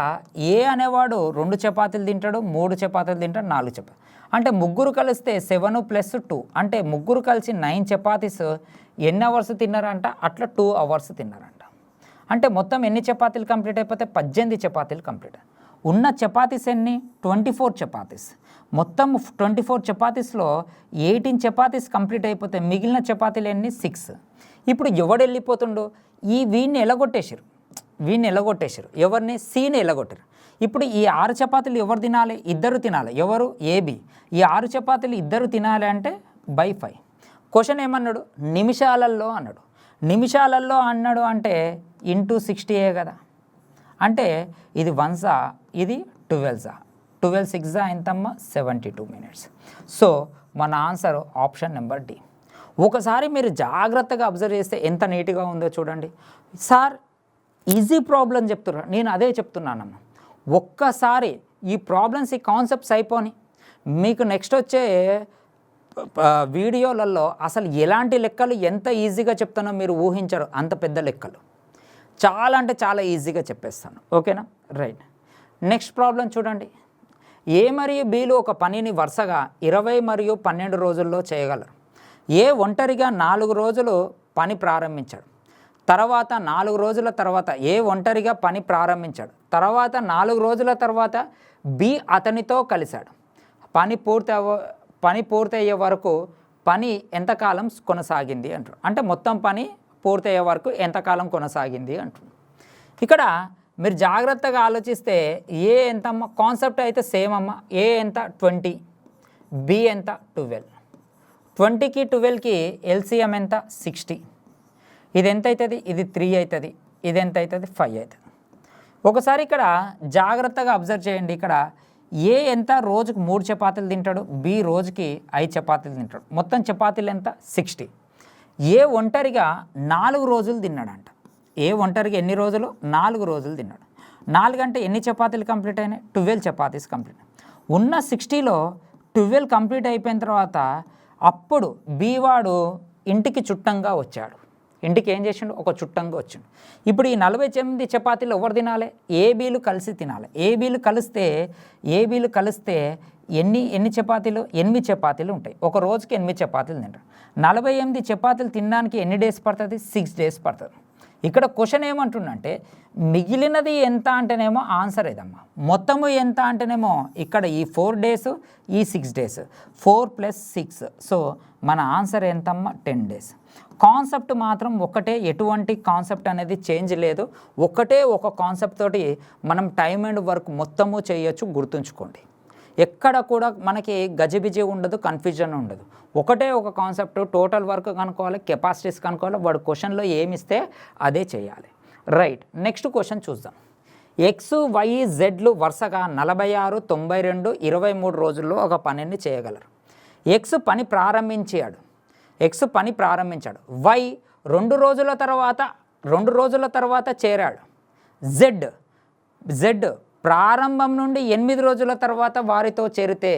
ఏ అనేవాడు 2 చపాతీలు తింటాడు, 3 చపాతీలు తింటాడు, 4 చపాతీలు. అంటే ముగ్గురు కలిస్తే 7 + 2 అంటే ముగ్గురు కలిసి 9 చపాతీస్ ఎన్ని అవర్స్ తిన్నారంట? అట్లా 2 అవర్స్ తిన్నారంట. అంటే మొత్తం ఎన్ని చపాతీలు కంప్లీట్ అయిపోతే 18 చపాతీలు కంప్లీట్. ఉన్న చపాతీస్ ఎన్ని? 24 చపాతీస్. మొత్తం 24 చపాతీస్లో 18 చపాతీస్ కంప్లీట్ అయిపోతే మిగిలిన చపాతీలు ఎన్ని? 6. ఇప్పుడు ఎవడు వెళ్ళిపోతుండో వీడిని ఎలగొట్టేసారు. ఎవరిని? సీని ఎలగొట్టారు. ఇప్పుడు ఈ 6 చపాతీలు ఎవరు తినాలి? ఇద్దరు తినాలి. ఎవరు? ఏబి. ఈ 6 చపాతీలు ఇద్దరు తినాలి అంటే /5. క్వశ్చన్ ఏమన్నాడు? నిమిషాలలో అన్నాడు. అంటే ఇంటూ 60 కదా. అంటే ఇది 1 ఇది 12 12 6 ఎంతమ్మా 72 minutes. సో మన ఆన్సర్ ఆప్షన్ నెంబర్ డి. ఒకసారి మీరు జాగ్రత్తగా అబ్జర్వ్ చేస్తే ఎంత నీట్గా ఉందో చూడండి. సార్ ఈజీ ప్రాబ్లం చెప్తున్నారు, నేను అదే చెప్తున్నానమ్మా. ఒక్కసారి ఈ ప్రాబ్లమ్స్ ఈ కాన్సెప్ట్స్ అయిపోని మీకు నెక్స్ట్ వచ్చే వీడియోలలో అసలు ఎలాంటి లెక్కలు ఎంత ఈజీగా చెప్తానో మీరు ఊహించరు. అంత పెద్ద లెక్కలు చాలా అంటే చాలా ఈజీగా చెప్పేస్తాను. ఓకేనా? రైట్. నెక్స్ట్ ప్రాబ్లం చూడండి. ఏ మరియు బీలు ఒక పనిని వరుసగా 20 మరియు 12 రోజుల్లో చేయగలరు. ఏ ఒంటరిగా 4 రోజులు పని ప్రారంభించాడు. తర్వాత 4 రోజుల తర్వాత ఒంటరిగా పని ప్రారంభించాడు. తర్వాత 4 రోజుల తర్వాత బి అతనితో కలిశాడు. పని పూర్తయ్యే వరకు పని ఎంతకాలం కొనసాగింది అంటారు. అంటే మొత్తం పని పూర్తయ్యే వరకు ఎంతకాలం కొనసాగింది అంటారు. ఇక్కడ మీరు జాగ్రత్తగా ఆలోచిస్తే ఏ ఎంత అమ్మ, కాన్సెప్ట్ అయితే సేమ్ అమ్మ. ఏ ఎంత 20, బి ఎంత 12. 20కి 12కి ఎల్సిఎం ఎంత 60. ఇది ఎంత అవుతుంది? ఇది 3 అవుతుంది. ఇది ఎంత అవుతుంది? 5 అవుతుంది. ఒకసారి ఇక్కడ జాగ్రత్తగా అబ్జర్వ్ చేయండి. ఇక్కడ ఏ ఎంత రోజుకు 3 చపాతీలు తింటాడు, బి రోజుకి 5 చపాతీలు తింటాడు. మొత్తం చపాతీలు ఎంత? 60. ఏ ఒంటరిగా 4 రోజులు తిన్నాడంట. ఏ ఒంటరిగా ఎన్ని రోజులు? 4 రోజులు తిన్నాడు. 4 అంటే ఎన్ని చపాతీలు కంప్లీట్ అయినాయి? 12 చపాతీస్ కంప్లీట్. ఉన్న 60లో 12 కంప్లీట్ అయిపోయిన తర్వాత అప్పుడు బి వాడు ఇంటికి చుట్టంగా వచ్చాడు. ఇంటికి ఏం చేసిండు? ఒక చుట్టంగా వచ్చిండు. ఇప్పుడు ఈ 48 చపాతీలు ఎవరు తినాలి? ఏబీలు కలిసి తినాలి. ఏబీలు కలిస్తే ఎన్ని చపాతీలు? 8 చపాతీలు ఉంటాయి. ఒక రోజుకి 8 చపాతీలు తింటారు. 48 చపాతీలు తినడానికి ఎన్ని డేస్ పడుతుంది? 6 డేస్ పడుతుంది. ఇక్కడ క్వశ్చన్ ఏమంటుండంటే మిగిలినది ఎంత అంటేనేమో ఆన్సర్ ఏదమ్మా. మొత్తము ఎంత అంటేనేమో ఇక్కడ ఈ 4 డేస్, ఈ 6 డేస్, 4 + 6. సో మన ఆన్సర్ ఎంతమ్మా? 10 డేస్. కాన్సెప్ట్ మాత్రం ఒకటే, ఎటువంటి కాన్సెప్ట్ అనేది చేంజ్ లేదు. ఒకటే ఒక కాన్సెప్ట్ తోటి మనం టైమ్ అండ్ వర్క్ మొత్తము చేయొచ్చు. గుర్తుంచుకోండి, ఎక్కడ కూడా మనకి గజిబిజి ఉండదు, కన్ఫ్యూజన్ ఉండదు. ఒకటే ఒక కాన్సెప్ట్, టోటల్ వర్క్ కనుక్కోవాలి, కెపాసిటీస్ కనుక్కోవాలి. వాడు క్వశ్చన్లో ఏమిస్తే అదే చేయాలి. రైట్, నెక్స్ట్ క్వశ్చన్ చూద్దాం. ఎక్స్, వై, జెడ్లు వరుసగా 46, 92, 23 రోజుల్లో ఒక పనిని చేయగలరు. ఎక్స్ పని ప్రారంభించాడు. వై 2 రోజుల తర్వాత చేరాడు. జెడ్ ప్రారంభం నుండి 8 రోజుల తర్వాత వారితో చేరితే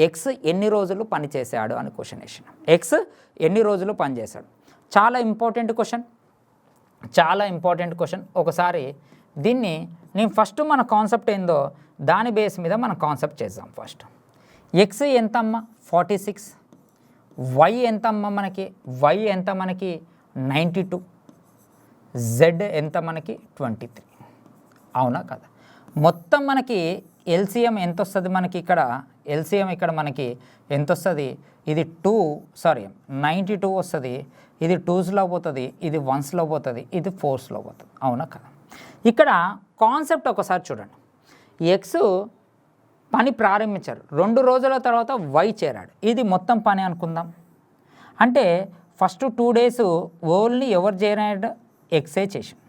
ఎక్స్ ఎన్ని రోజులు పనిచేశాడు అని క్వశ్చన్ వేసిన. ఎక్స్ ఎన్ని రోజులు పనిచేశాడు? చాలా ఇంపార్టెంట్ క్వశ్చన్. ఒకసారి దీన్ని నేను ఫస్ట్ మన కాన్సెప్ట్ ఏందో దాని బేస్ మీద మన కాన్సెప్ట్ చేద్దాం. ఫస్ట్ ఎక్స్ ఎంతమ్మా? 46. వై ఎంతమ్మా మనకి? వై ఎంత మనకి? 92. జెడ్ ఎంత మనకి? 23. అవునా కదా? మొత్తం మనకి ఎల్సిఎం ఎంత వస్తుంది మనకి? ఇక్కడ ఎల్సిఎం ఇక్కడ మనకి ఎంత వస్తుంది? ఇది 92 వస్తుంది. ఇది 2స్లో పోతుంది, ఇది 1స్లో పోతుంది, ఇది 4స్లో పోతుంది. అవునా కదా? ఇక్కడ కాన్సెప్ట్ ఒకసారి చూడండి. ఎక్స్ పని ప్రారంభించారు, 2 రోజుల తర్వాత వై చేరాడు. ఇది మొత్తం పని అనుకుందాం. అంటే ఫస్ట్ 2 డేస్ ఓన్లీ ఎవరు చేరాడు? ఎక్సే చేసాడు.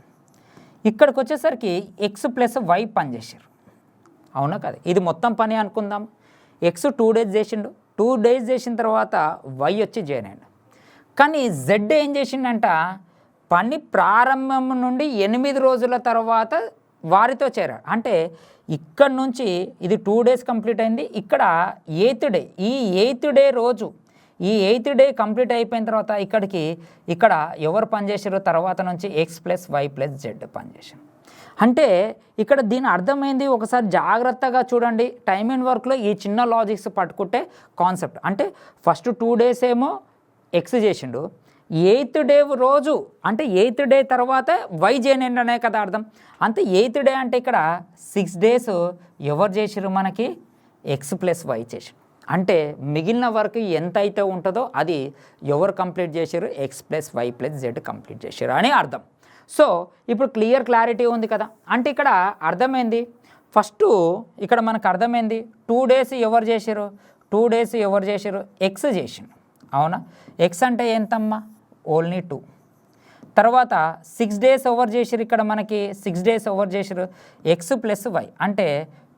ఇక్కడికి వచ్చేసరికి ఎక్స్ ప్లస్ వై పని చేశారు. అవునా కదా? ఇది మొత్తం పని అనుకుందాం. ఎక్స్ 2 డేస్ చేసిండు. 2 డేస్ చేసిన తర్వాత వై వచ్చి జాయిన్ అయ్యాడు. కానీ జెడ్ ఏం చేసిండంట? పని ప్రారంభం నుండి 8 రోజుల తర్వాత వారితో చేరాడు. అంటే ఇక్కడ నుంచి ఇది 2 డేస్ కంప్లీట్ అయింది. ఇక్కడ 8th డే, ఈ 8th డే రోజు, ఈ 8th డే కంప్లీట్ అయిపోయిన తర్వాత ఇక్కడ ఎవరు పనిచేసారు? తర్వాత నుంచి X plus Y plus Z పనిచేసారు. అంటే ఇక్కడ దీని అర్థమైంది. ఒకసారి జాగ్రత్తగా చూడండి. టైమ్ అండ్ వర్క్లో ఈ చిన్న లాజిక్స్ పట్టుకుంటే కాన్సెప్ట్ అంటే ఫస్ట్ 2 డేస్ ఏమో ఎక్స్ చేసిండు. 8th డే రోజు అంటే 8th డే తర్వాత వై చేయనండి అనే కదా అర్థం. అంతే 8th డే అంటే ఇక్కడ 6 డేస్ ఎవరు చేసారు? మనకి ఎక్స్ ప్లస్ వై చేసారు. అంటే మిగిలిన వర్క్ ఎంత అయితే ఉంటుందో అది ఎవరు కంప్లీట్ చేశారు? X plus Y plus Z complete చేశారు అని అర్థం. సో ఇప్పుడు క్లారిటీ ఉంది కదా? అంటే ఇక్కడ అర్థమైంది. ఫస్ట్ ఇక్కడ మనకు అర్థమైంది 2 డేస్ ఎవరు చేశారు? 2 డేస్ ఎవరు చేశారు? ఎక్స్ చేసిండు. అవునా? ఎక్స్ అంటే ఎంతమ్మా? ఓన్లీ 2. తర్వాత 6 డేస్ ఎవరు చేశారు? ఇక్కడ మనకి 6 డేస్ ఎవరు చేశారు? ఎక్స్ ప్లస్ వై అంటే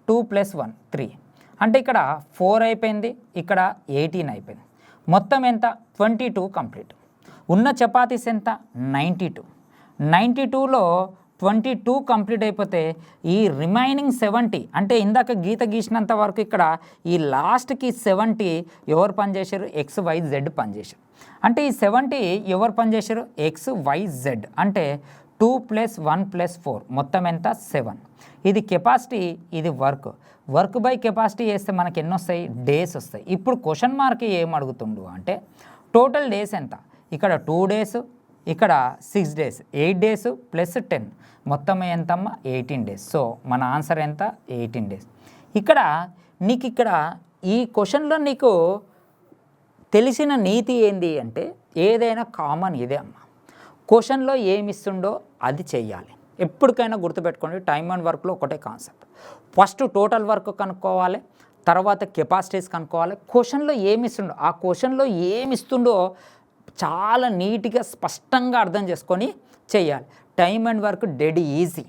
2 + 1 3. అంటే ఇక్కడ 4 అయిపోయింది, ఇక్కడ 18 అయిపోయింది. మొత్తం ఎంత? 22 కంప్లీట్. ఉన్న చపాతీస్ ఎంత? 92. 92లో 22 కంప్లీట్ అయిపోతే ఈ రిమైనింగ్ 70 అంటే ఇందాక గీసినంత వరకు ఇక్కడ ఈ లాస్ట్కి 70 ఎవరు పనిచేశారు? ఎక్స్ వై జెడ్ పనిచేశారు. అంటే ఈ 70 ఎవరు పనిచేశారు? X Y Z. అంటే 2 + 1 + 4 మొత్తం ఎంత? 7. ఇది కెపాసిటీ, ఇది వర్క్ బై కెపాసిటీ వేస్తే మనకి ఎన్ని వస్తాయి? డేస్ వస్తాయి. ఇప్పుడు క్వశ్చన్ మార్క్ ఏం అడుగుతుండు అంటే టోటల్ డేస్ ఎంత? ఇక్కడ 2 డేస్, ఇక్కడ 6 డేస్, 8 డేస్ ప్లస్ 10 మొత్తం ఎంతమ్మా? 18 డేస్. సో మన ఆన్సర్ ఎంత? 18 డేస్. ఇక్కడ ఈ క్వశ్చన్లో నీకు తెలిసిన నీతి ఏంది అంటే ఏదైనా కామన్ ఇదే అమ్మ. క్వశ్చన్లో ఏమి ఇస్తుండో అది చెయ్యాలి. ఎప్పటికైనా గుర్తుపెట్టుకోండి, టైమ్ అండ్ వర్క్లో ఒకటే కాన్సెప్ట్. ఫస్ట్ టోటల్ వర్క్ కనుక్కోవాలి, తర్వాత కెపాసిటీస్ కనుక్కోవాలి. క్వశ్చన్లో ఏమి ఇస్తుండో ఆ క్వశ్చన్లో ఏమి ఇస్తుండో చాలా నీట్గా స్పష్టంగా అర్థం చేసుకొని చేయాలి. Time and work dead easy.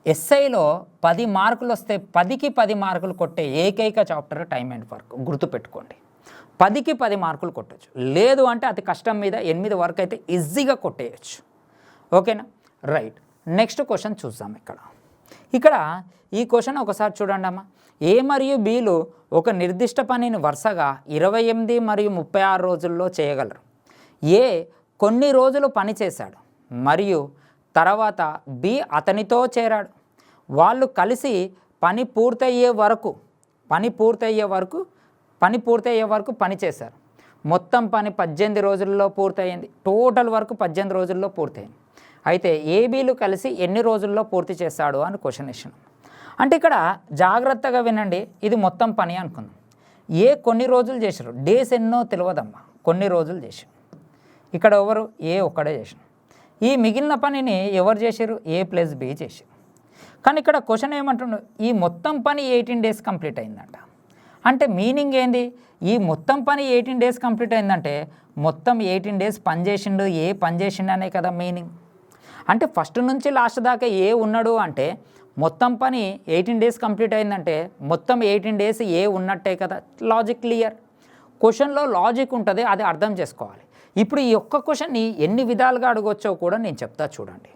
ఎస్ఐలో 10 మార్కులు వస్తే 10కి 10 మార్కులు కొట్టే ఏకైక చాప్టర్ టైమ్ అండ్ వర్క్. గుర్తుపెట్టుకోండి, 10కి 10 మార్కులు కొట్టచ్చు. లేదు అంటే అతి కష్టం మీద 8 వరకు అయితే ఈజీగా కొట్టేయచ్చు. ఓకేనా, రైట్. నెక్స్ట్ క్వశ్చన్ చూద్దాం. ఇక్కడ ఈ క్వశ్చన్ ఒకసారి చూడండి అమ్మా. ఏ మరియు బీలు ఒక నిర్దిష్ట పనిని వరుసగా 28 మరియు 36 రోజుల్లో చేయగలరు. ఏ కొన్ని రోజులు పని చేశాడు మరియు తర్వాత బి అతనితో చేరాడు. వాళ్ళు కలిసి పని పూర్తయ్యే వరకు పని చేశారు. మొత్తం పని 18 రోజుల్లో పూర్తయింది. టోటల్ వరకు 18 రోజుల్లో పూర్తయింది. అయితే ఏబీలు కలిసి ఎన్ని రోజుల్లో పూర్తి చేశాడు అని క్వశ్చన్ ఇచ్చాను. అంటే ఇక్కడ జాగ్రత్తగా వినండి, ఇది మొత్తం పని అనుకుందాం. ఏ కొన్ని రోజులు చేశారు, డేస్ ఎన్నో తెలియదమ్మా, కొన్ని రోజులు చేశారు. ఇక్కడ ఎవరు, ఏ ఒక్కడే చేశారు. ఈ మిగిలిన పనిని ఎవరు చేశారు, ఏ ప్లస్ బి చేశారు. కానీ ఇక్కడ క్వశ్చన్ ఏమంటున్నాడు, ఈ మొత్తం పని 18 డేస్ కంప్లీట్ అయిందంట. అంటే మీనింగ్ ఏంది, ఈ మొత్తం పని 18 డేస్ కంప్లీట్ అయిందంటే మొత్తం 18 డేస్ పని చేసిండు, ఏ పని చేసిండు అనే కదా మీనింగ్. అంటే ఫస్ట్ నుంచి లాస్ట్ దాకా ఏ ఉన్నాడు అంటే మొత్తం పని 18 డేస్ కంప్లీట్ అయిందంటే మొత్తం 18 డేస్ ఏ ఉన్నట్టే కదా. Logic clear. క్వశ్చన్లో లాజిక్ ఉంటుంది, అది అర్థం చేసుకోవాలి. ఇప్పుడు ఈ ఒక్క క్వశ్చన్ని ఎన్ని విధాలుగా అడగొచ్చో కూడా నేను చెప్తా చూడండి.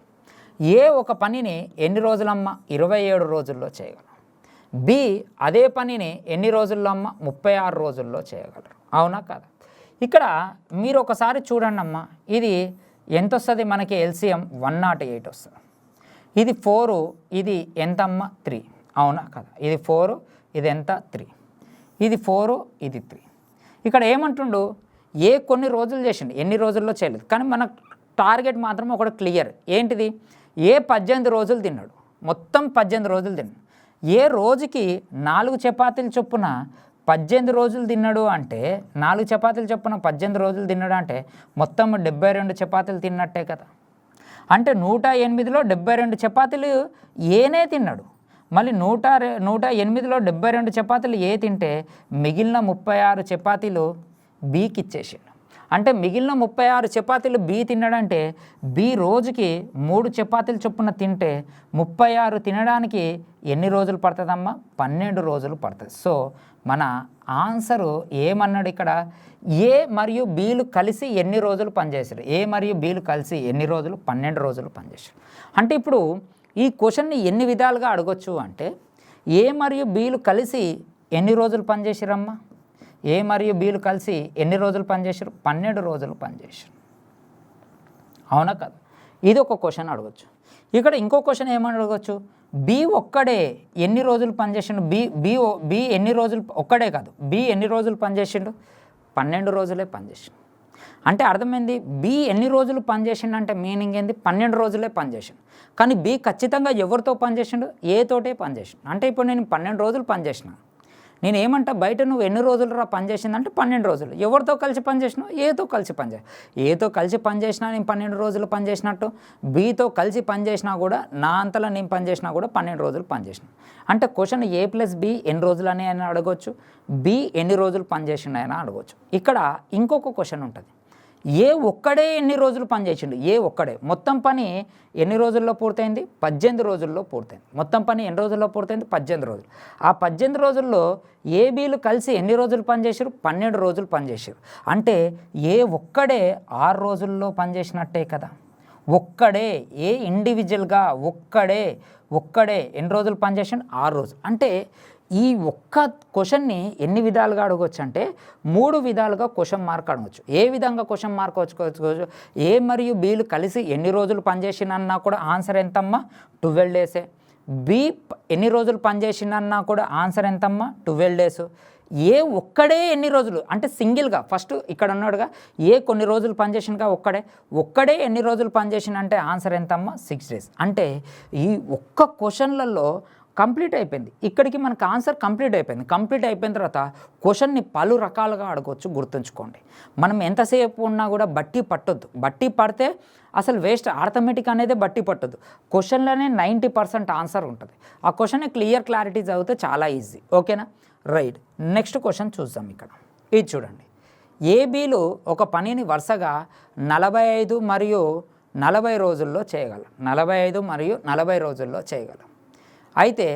ఏ ఒక పనిని ఎన్ని రోజులమ్మ, 27 రోజుల్లో చేయగలరు. బి అదే పనిని ఎన్ని రోజుల్లో అమ్మ, 36 రోజుల్లో చేయగలరు. అవునా కదా. ఇక్కడ మీరు ఒకసారి చూడండి అమ్మ, ఇది ఎంత వస్తుంది మనకి, ఎల్సిఎం 108 వస్తుంది. ఇది 4, ఇది ఎంతమ్మ, 3. అవునా కదా. ఇది 4, ఇది ఎంత, 3. ఇది 4, ఇది 3. ఇక్కడ ఏమంటుండు, ఏ కొన్ని రోజులు చేసిండు, ఎన్ని రోజుల్లో చేయలేదు. కానీ మన టార్గెట్ మాత్రం ఒకటి క్లియర్. ఏంటిది, ఏ 18 రోజులు తిన్నాడు, మొత్తం 18 రోజులు తిన్నాడు. ఏ రోజుకి 4 చపాతీలు చొప్పున 18 రోజులు తిన్నాడు అంటే 4 చపాతీలు చొప్పున 18 రోజులు తిన్నాడు అంటే మొత్తం 72 చపాతీలు తిన్నట్టే కదా. అంటే 108లో 72 చపాతీలు ఏనే తిన్నాడు. మళ్ళీ 108లో 72 చపాతీలు ఏ తింటే మిగిలిన 36 చపాతీలు బీకి ఇచ్చేసాడు. అంటే మిగిలిన 36 చపాతీలు బి తిన్నాడంటే బి రోజుకి 3 చపాతీలు చొప్పున తింటే 36 తినడానికి ఎన్ని రోజులు పడుతుందమ్మా, 12 రోజులు పడుతుంది. సో మన ఆన్సరు ఏమన్నాడు ఇక్కడ, ఏ మరియు బీలు కలిసి ఎన్ని రోజులు పనిచేశారు. ఏ మరియు బీలు కలిసి ఎన్ని రోజులు, 12 రోజులు పనిచేశారు. అంటే ఇప్పుడు ఈ క్వశ్చన్ని ఎన్ని విధాలుగా అడగొచ్చు అంటే, ఏ మరియు బీలు కలిసి ఎన్ని రోజులు పనిచేసారమ్మా, ఏ మరియు బీలు కలిసి ఎన్ని రోజులు పనిచేశారు, 12 రోజులు పనిచేశారు. అవునా కదా. ఇది ఒక క్వశ్చన్ అడగచ్చు. ఇక్కడ ఇంకో క్వశ్చన్ ఏమని అడగచ్చు, బి ఒక్కడే ఎన్ని రోజులు పనిచేసిండు, బి ఎన్ని రోజులు, ఒక్కడే కాదు బి ఎన్ని రోజులు పనిచేసిండు, 12 రోజులే పనిచేసిండు. అంటే అర్థమైంది, బి ఎన్ని రోజులు పనిచేసిండు అంటే మీనింగ్ ఏంది, 12 రోజులే పనిచేసిండు. కానీ బి ఖచ్చితంగా ఎవరితో పనిచేసిండు, ఏతోటే పనిచేసిండు. అంటే ఇప్పుడు నేను 12 రోజులు పనిచేసిన, నేను ఏమంటా, బయట నువ్వు ఎన్ని రోజులు రా పనిచేసిందంటే 12 రోజులు. ఎవరితో కలిసి పనిచేసినావు, ఏతో కలిసి పనిచేసి, ఏతో కలిసి పనిచేసినా నేను 12 రోజులు పనిచేసినట్టు, బీతో కలిసి పనిచేసినా కూడా నా అంతలో నేను పనిచేసినా కూడా 12 రోజులు పనిచేసిన. అంటే క్వశ్చన్ ఏ ప్లస్ బి ఎన్ని రోజులు అని అయినా అడగవచ్చు, బి ఎన్ని రోజులు పనిచేసిండు అయినా అడగవచ్చు. ఇక్కడ ఇంకొక క్వశ్చన్ ఉంటుంది, ఏ ఒక్కడే ఎన్ని రోజులు పనిచేసిండు, ఏ ఒక్కడే. మొత్తం పని ఎన్ని రోజుల్లో పూర్తయింది, 18 రోజుల్లో పూర్తయింది. మొత్తం పని ఎన్ని రోజుల్లో పూర్తయింది, 18 రోజులు. ఆ 18 రోజుల్లో ఏబీలు కలిసి ఎన్ని రోజులు పనిచేసారు, 12 రోజులు పనిచేసారు. అంటే ఏ ఒక్కడే 6 రోజుల్లో పనిచేసినట్టే కదా. ఒక్కడే, ఏ ఇండివిజువల్గా ఒక్కడే ఎన్ని రోజులు పనిచేసాడు, 6 రోజులు. అంటే ఈ ఒక్క క్వశ్చన్ని ఎన్ని విధాలుగా అడగవచ్చు అంటే 3 విధాలుగా క్వశ్చన్ మార్క్ అడగవచ్చు. ఏ విధంగా క్వశ్చన్ మార్క్ వచ్చుకోవచ్చు, ఏ మరియు బీలు కలిసి ఎన్ని రోజులు పనిచేసినన్నా కూడా ఆన్సర్ ఎంతమ్మా, 12 డేసే. బి ఎన్ని రోజులు పనిచేసినన్నా కూడా ఆన్సర్ ఎంతమ్మా, 12 డేస్. ఏ ఒక్కడే ఎన్ని రోజులు అంటే సింగిల్గా, ఫస్ట్ ఇక్కడ ఉన్నాడుగా ఏ కొన్ని రోజులు పనిచేసినగా ఒక్కడే ఎన్ని రోజులు పనిచేసిన అంటే ఆన్సర్ ఎంతమ్మా, 6 డేస్. అంటే ఈ ఒక్క క్వశ్చన్లలో కంప్లీట్ అయిపోయింది. ఇక్కడికి మనకు ఆన్సర్ కంప్లీట్ అయిపోయింది. కంప్లీట్ అయిపోయిన తర్వాత క్వశ్చన్ని పలు రకాలుగా అడగవచ్చు. గుర్తుంచుకోండి, మనం ఎంతసేపు ఉన్నా కూడా బట్టి పట్టొద్దు. బట్టి పడితే అసలు వేస్ట్. ఆర్థమెటిక్ అనేది బట్టి పట్టొద్దు. క్వశ్చన్లోనే 90% ఆన్సర్ ఉంటుంది. ఆ క్వశ్చన్ క్లారిటీ చదివితే చాలా ఈజీ. ఓకేనా? రైట్. నెక్స్ట్ క్వశ్చన్ చూద్దాం. ఇక్కడ ఇది చూడండి. ఏబీలు ఒక పనిని వరుసగా 45 మరియు 40 రోజుల్లో చేయగలరు. 45 మరియు 40 రోజుల్లో చేయగలరు. అయితే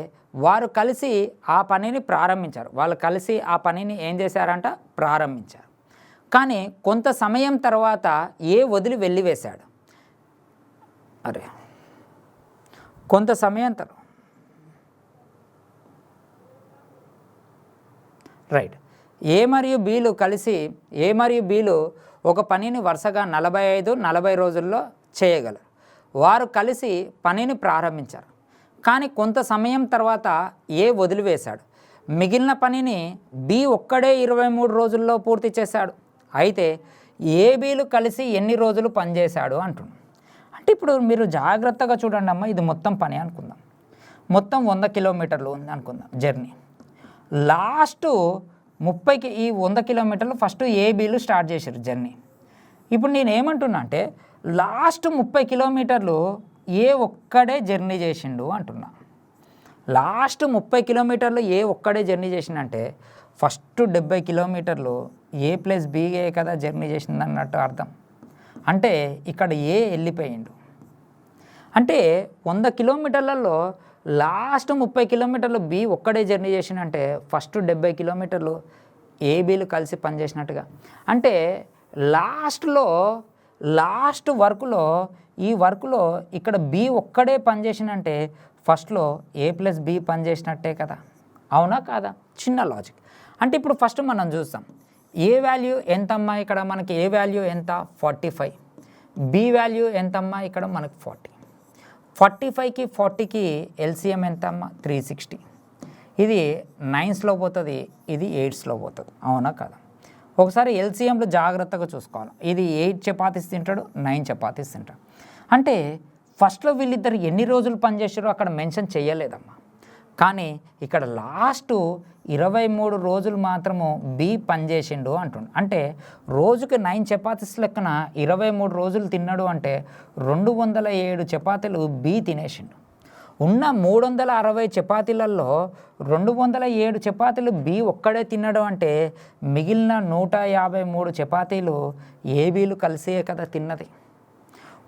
వారు కలిసి ఆ పనిని ప్రారంభించారు. వాళ్ళు కలిసి ఆ పనిని ఏం చేశారంట? ప్రారంభించారు. కానీ కొంత సమయం తర్వాత ఏ వదిలి వెళ్ళివేశాడు. కొంత సమయం తర్వాత రైట్. ఏ మరియు బీలు ఒక పనిని వరుసగా 45-40 రోజుల్లో చేయగలరు. వారు కలిసి పనిని ప్రారంభించారు. కానీ కొంత సమయం తర్వాత ఏ వదిలివేశాడు. మిగిలిన పనిని బి ఒక్కడే 23 రోజుల్లో పూర్తి చేశాడు. అయితే ఏ బీలు కలిసి ఎన్ని రోజులు పనిచేశాడు అంటున్నాడు. అంటే ఇప్పుడు మీరు జాగ్రత్తగా చూడండి అమ్మ. ఇది మొత్తం పని అనుకుందాం. మొత్తం 100 కిలోమీటర్లు ఉంది అనుకుందాం జర్నీ. లాస్ట్ 30కి ఈ 100 కిలోమీటర్లు ఫస్ట్ ఏబీలు స్టార్ట్ చేశారు జర్నీ. ఇప్పుడు నేను ఏమంటున్నా అంటే లాస్ట్ 30 కిలోమీటర్లు ఏ ఒక్కడే జర్నీ చేసిండు అంటున్నా. లాస్ట్ 30 కిలోమీటర్లు ఏ ఒక్కడే జర్నీ చేసిండంటే ఫస్ట్ 70 కిలోమీటర్లు ఏ ప్లస్ బీఏ కదా జర్నీ చేసింది అన్నట్టు అర్థం. అంటే ఇక్కడ ఏ వెళ్ళిపోయిండు. అంటే 100 కిలోమీటర్లలో లాస్ట్ 30 కిలోమీటర్లు బి ఒక్కడే జర్నీ చేసినంటే ఫస్ట్ 70 కిలోమీటర్లు ఏబీలు కలిసి పనిచేసినట్టుగా. అంటే లాస్ట్ వర్క్లో ఈ వర్క్లో ఇక్కడ బి ఒక్కడే పనిచేసినంటే ఫస్ట్లో ఏ ప్లస్ బి పనిచేసినట్టే కదా. అవునా కాదా? చిన్న లాజిక్. అంటే ఇప్పుడు ఫస్ట్ మనం చూస్తాం ఏ వాల్యూ ఎంతమ్మా. ఇక్కడ మనకి ఏ వాల్యూ ఎంత? 45. బి వాల్యూ ఎంతమ్మా? ఇక్కడ మనకి 40. 45కి 40కి ఎల్సిఎం ఎంతమ్మా? 360. ఇది 9స్లో పోతుంది, ఇది 8స్లో పోతుంది. అవునా కదా? ఒకసారి ఎల్సిఎంలో జాగ్రత్తగా చూసుకోవాలి. ఇది 8 చపాతీస్ తింటాడు, 9 చపాతీస్ తింటాడు. అంటే ఫస్ట్లో వీళ్ళిద్దరు ఎన్ని రోజులు పనిచేసారో అక్కడ మెన్షన్ చేయలేదమ్మా. కానీ ఇక్కడ లాస్ట్ 23 రోజులు మాత్రము బి పనిచేసిండు అంటుండు. అంటే రోజుకి 9 చపాతీస్ లెక్కన 23 రోజులు తిన్నాడు అంటే 207 చపాతీలు బి తినేసిండు. ఉన్న 360 చపాతీలలో 207 చపాతీలు బి ఒక్కడే తిన్నాడు అంటే మిగిలిన 153 చపాతీలు ఏబీలు కలిసే కదా తిన్నది.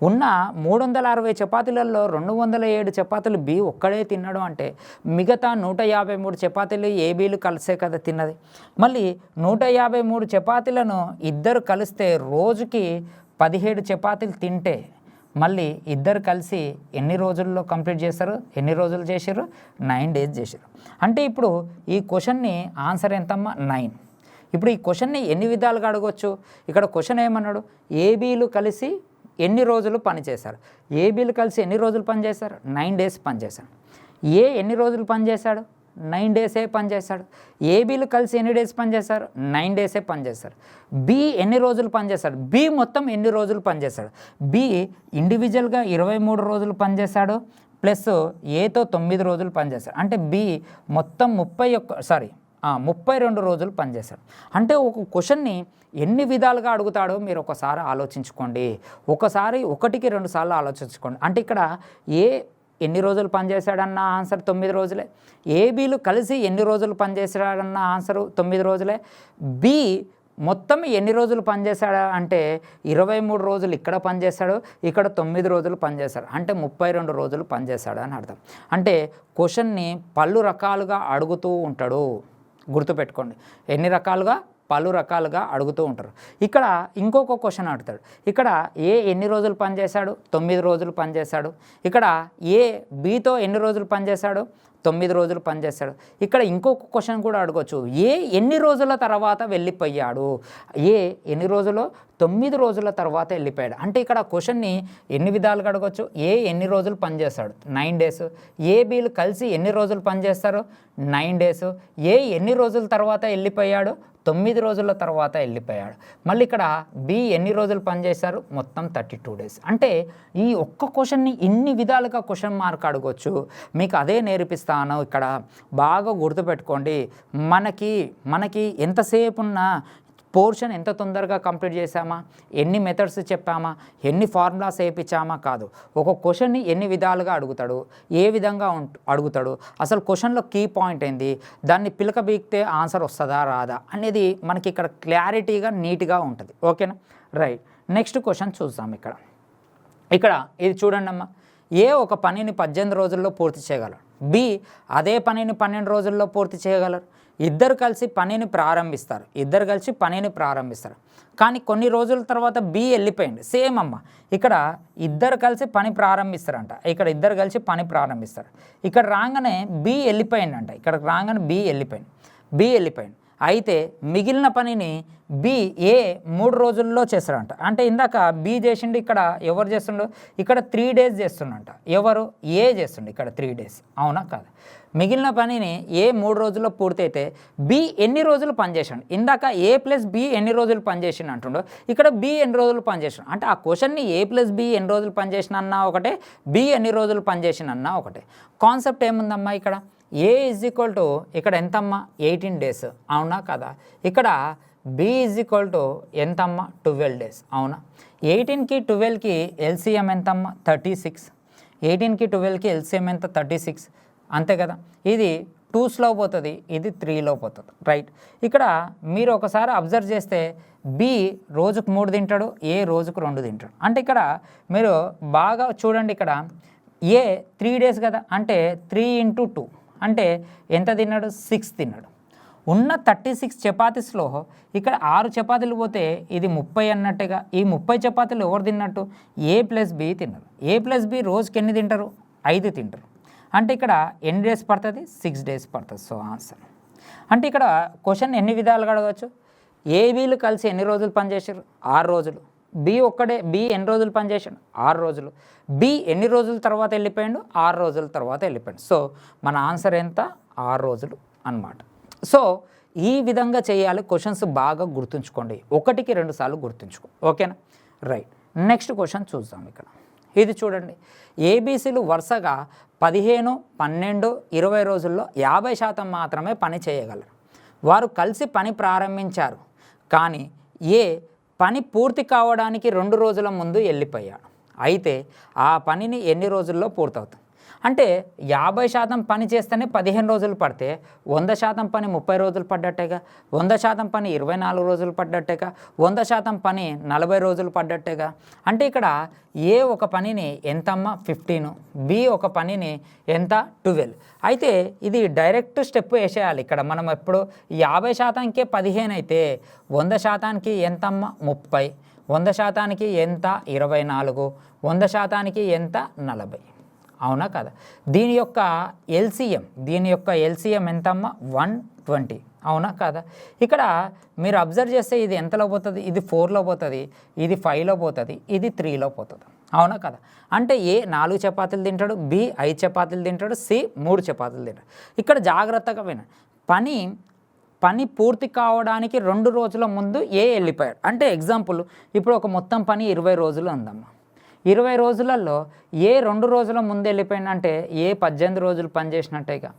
ఉన్న 360 చపాతీలలో 207 చపాతీలు బి ఒక్కడే తిన్నాడు అంటే మిగతా 153 చపాతీలు ఏబీలు కలిసే కదా తిన్నది. మళ్ళీ 153 చపాతీలను ఇద్దరు కలిస్తే రోజుకి 17 చపాతీలు తింటే మళ్ళీ ఇద్దరు కలిసి ఎన్ని రోజుల్లో కంప్లీట్ చేస్తారు? ఎన్ని రోజులు చేశారు? 9 డేస్ చేశారు. అంటే ఇప్పుడు ఈ క్వశ్చన్ని ఆన్సర్ ఎంతమ్మా? 9. ఇప్పుడు ఈ క్వశ్చన్ని ఎన్ని విధాలుగా అడగవచ్చు? ఇక్కడ క్వశ్చన్ ఏమన్నాడు? ఏబీలు కలిసి ఎన్ని రోజులు పనిచేశారు? ఏబీలు కలిసి ఎన్ని రోజులు పనిచేశారు? 9 డేస్ పనిచేశారు. ఏ ఎన్ని రోజులు పనిచేశాడు? 9 డేసే పనిచేశాడు. ఏబీలు కలిసి ఎన్ని డేస్ పనిచేశారు? 9 డేసే పనిచేశారు. బి ఎన్ని రోజులు పనిచేశాడు? బి మొత్తం ఎన్ని రోజులు పనిచేశాడు? బి ఇండివిజువల్గా 23 రోజులు పనిచేశాడు ప్లస్ ఏతో 9 రోజులు పనిచేశాడు. అంటే బి మొత్తం 32 రోజులు పనిచేశాడు. అంటే ఒక క్వశ్చన్ని ఎన్ని విధాలుగా అడుగుతాడో మీరు ఒకసారి ఆలోచించుకోండి. ఒకసారి 1కి 2 సార్లు ఆలోచించుకోండి. అంటే ఇక్కడ ఏ ఎన్ని రోజులు పనిచేశాడన్న ఆన్సర్ 9 రోజులే. ఏబీలు కలిసి ఎన్ని రోజులు పనిచేశాడన్న ఆన్సరు 9 రోజులే. బి మొత్తం ఎన్ని రోజులు పనిచేశాడు అంటే 23 రోజులు ఇక్కడ పనిచేశాడు, ఇక్కడ 9 రోజులు పనిచేశాడు. అంటే 32 రోజులు పనిచేశాడు అని అర్థం. అంటే క్వశ్చన్ని పలు రకాలుగా అడుగుతూ ఉంటాడు. గుర్తుపెట్టుకోండి, ఎన్ని రకాలుగా? పలు రకాలుగా అడుగుతూ ఉంటారు. ఇక్కడ ఇంకొక క్వశ్చన్ అడుగుతాడు. ఇక్కడ ఏ ఎన్ని రోజులు పనిచేశాడు? 9 రోజులు పనిచేశాడు. ఇక్కడ ఏ బీతో ఎన్ని రోజులు పనిచేశాడు? 9 రోజులు పనిచేశాడు. ఇక్కడ ఇంకొక క్వశ్చన్ కూడా అడగవచ్చు. ఏ ఎన్ని రోజుల తర్వాత వెళ్ళిపోయాడు? ఏ ఎన్ని రోజులు? 9 రోజుల తర్వాత వెళ్ళిపోయాడు. అంటే ఇక్కడ క్వశ్చన్ని ఎన్ని విధాలుగా అడగవచ్చు? ఏ ఎన్ని రోజులు పనిచేస్తాడు? 9 డేస్. ఏబీలు కలిసి ఎన్ని రోజులు పనిచేస్తారు? 9 డేస్. ఏ ఎన్ని రోజుల తర్వాత వెళ్ళిపోయాడు? 9 రోజుల తర్వాత వెళ్ళిపోయాడు. మళ్ళీ ఇక్కడ బి ఎన్ని రోజులు పనిచేశారు? మొత్తం 32 డేస్. అంటే ఈ ఒక్క క్వశ్చన్ని ఇన్ని విధాలుగా క్వశ్చన్ మార్క్ అడగొచ్చు. మీకు అదే నేర్పిస్తాను. ఇక్కడ బాగా గుర్తుపెట్టుకోండి. మనకి ఎంతసేపు ఉన్న పోర్షన్ ఎంత తొందరగా కంప్లీట్ చేసామా, ఎన్ని మెథడ్స్ చెప్పామా, ఎన్ని ఫార్ములాస్ వేయించామా కాదు. ఒక క్వశ్చన్ని ఎన్ని విధాలుగా అడుగుతాడు, ఏ విధంగా అడుగుతాడు, అసలు క్వశ్చన్లో కీ పాయింట్ ఏంది, దాన్ని పిలక బీక్తే ఆన్సర్ వస్తుందా రాదా అనేది మనకి ఇక్కడ క్లారిటీగా నీట్గా ఉంటుంది. ఓకేనా? రైట్. నెక్స్ట్ క్వశ్చన్ చూద్దాం. ఇక్కడ ఇది చూడండి అమ్మా. ఏ ఒక పనిని 18 రోజుల్లో పూర్తి చేయగలరు, బి అదే పనిని 12 రోజుల్లో పూర్తి చేయగలరు. ఇద్దరు కలిసి పనిని ప్రారంభిస్తారు. కానీ కొన్ని రోజుల తర్వాత బి వెళ్ళిపోయింది. సేమ్ అమ్మ, ఇక్కడ ఇద్దరు కలిసి పని ప్రారంభిస్తారంట. ఇక్కడ రాగానే బి వెళ్ళిపోయిందంట. బి వెళ్ళిపోయింది. అయితే మిగిలిన పనిని బి ఏ 3 రోజుల్లో చేస్తాడంట. అంటే ఇందాక బి చేసిండు, ఇక్కడ ఎవరు చేస్తుండో? ఇక్కడ 3 డేస్ చేస్తుండంట. ఎవరు? ఏ చేస్తుండే ఇక్కడ 3 డేస్. అవునా కాదు? మిగిలిన పనిని ఏ 3 రోజుల్లో పూర్తయితే బి ఎన్ని రోజులు పనిచేసాడు? ఇందాక ఏ ప్లస్ బి ఎన్ని రోజులు పనిచేసిండు అంటుండో, ఇక్కడ బి ఎన్ని రోజులు పనిచేసాడు. అంటే ఆ క్వశ్చన్ని ఏ ప్లస్ బి ఎన్ని రోజులు పనిచేసిన అన్నా ఒకటే, బి ఎన్ని రోజులు పనిచేసిన అన్నా ఒకటే. కాన్సెప్ట్ ఏముందమ్మా ఇక్కడ? ఏ ఈజ్ ఈక్వల్ టు ఇక్కడ ఎంతమ్మా? 18 డేస్. అవునా కదా? ఇక్కడ బి ఈజ్ ఈక్వల్ టు ఎంతమ్మా? 12 డేస్. అవునా? 18కి 12కి ఎల్సిఎం ఎంతమ్మా? 36. 18కి 12కి ఎల్సిఎం ఎంత? 36. అంతే కదా? ఇది 2స్లో పోతుంది, ఇది 3లో పోతుంది. రైట్. ఇక్కడ మీరు ఒకసారి అబ్జర్వ్ చేస్తే బి రోజుకు 3 తింటాడు, ఏ రోజుకు 2 తింటాడు. అంటే ఇక్కడ మీరు బాగా చూడండి. ఇక్కడ ఏ 3 డేస్ కదా, అంటే 3 × 2 అంటే ఎంత తిన్నాడు? 6 తిన్నాడు. ఉన్న 36 చపాతీస్లో ఇక్కడ 6 చపాతీలు పోతే ఇది 30 అన్నట్టుగా. ఈ 30 చపాతీలు ఎవరు తిన్నట్టు? ఏ ప్లస్ బి తిన్నారు. ఏ ప్లస్ బి రోజుకి ఎన్ని తింటారు? 5 తింటారు. అంటే ఇక్కడ ఎన్ని డేస్ పడుతుంది? 6 డేస్ పడుతుంది. So answer. అంటే ఇక్కడ క్వశ్చన్ ఎన్ని విధాలుగా అడగవచ్చు? ఏబీలు కలిసి ఎన్ని రోజులు పనిచేసారు? 6 రోజులు. బి ఎన్ని రోజులు పనిచేసాడు? 6 రోజులు. బి ఎన్ని రోజుల తర్వాత వెళ్ళిపోయాడు? 6 రోజుల తర్వాత వెళ్ళిపోయాడు. సో మన ఆన్సర్ ఎంత? 6 రోజులు అన్నమాట. సో ఈ విధంగా చేయాలి. క్వశ్చన్స్ బాగా గుర్తుంచుకోండి, 1కి 2 సార్లు గుర్తుంచుకో. ఓకేనా? రైట్. నెక్స్ట్ క్వశ్చన్ చూద్దాం. ఇది చూడండి. ఏబీసీలు వరుసగా 15, 12, 20 రోజుల్లో 50% మాత్రమే పని చేయగలరు. వారు కలిసి పని ప్రారంభించారు, కానీ ఏ పని పూర్తి కావడానికి 2 రోజుల ముందు వెళ్ళిపోయాడు. అయితే ఆ పనిని ఎన్ని రోజుల్లో పూర్తవుతుంది? అంటే 50% పని చేస్తేనే 15 రోజులు పడితే 100% పని 30 రోజులు పడ్డట్టేగా, 100% పని 24 రోజులు పడ్డట్టేగా, 100% పని 40 రోజులు పడ్డట్టేగా. అంటే ఇక్కడ ఏ ఒక పనిని ఎంతమ్మా? 15, బి ఒక పనిని ఎంత? 12. అయితే ఇది డైరెక్ట్ స్టెప్ వేసేయాలి. ఇక్కడ మనం ఎప్పుడు 50%కే 15 అయితే 100%కి ఎంతమ్మా? 30, 100%కి ఎంత? 24, 100%కి ఎంత? 40. అవునా కదా? దీని యొక్క ఎల్సిఎం ఎంతమ్మా? 120. అవునా కదా? ఇక్కడ మీరు అబ్జర్వ్ చేస్తే ఇది ఎంతలో పోతుంది? ఇది 4లో పోతుంది, ఇది 5లో పోతుంది, ఇది 3లో పోతుంది. అవునా కదా? అంటే ఏ 4 చపాతీలు తింటాడు, బి 5 చపాతీలు తింటాడు, సి 3 చపాతీలు తింటాడు. ఇక్కడ జాగ్రత్తగా వినండి. పని పూర్తి కావడానికి 2 రోజుల ముందు ఏ వెళ్ళిపోయాడు. అంటే ఎగ్జాంపుల్, ఇప్పుడు ఒక మొత్తం పని 20 రోజులు ఉందమ్మా. 20 రోజులలో ఏ 2 రోజుల ముందు వెళ్ళిపోయిందంటే ఏ 18 రోజులు పని చేసినట్టేగా,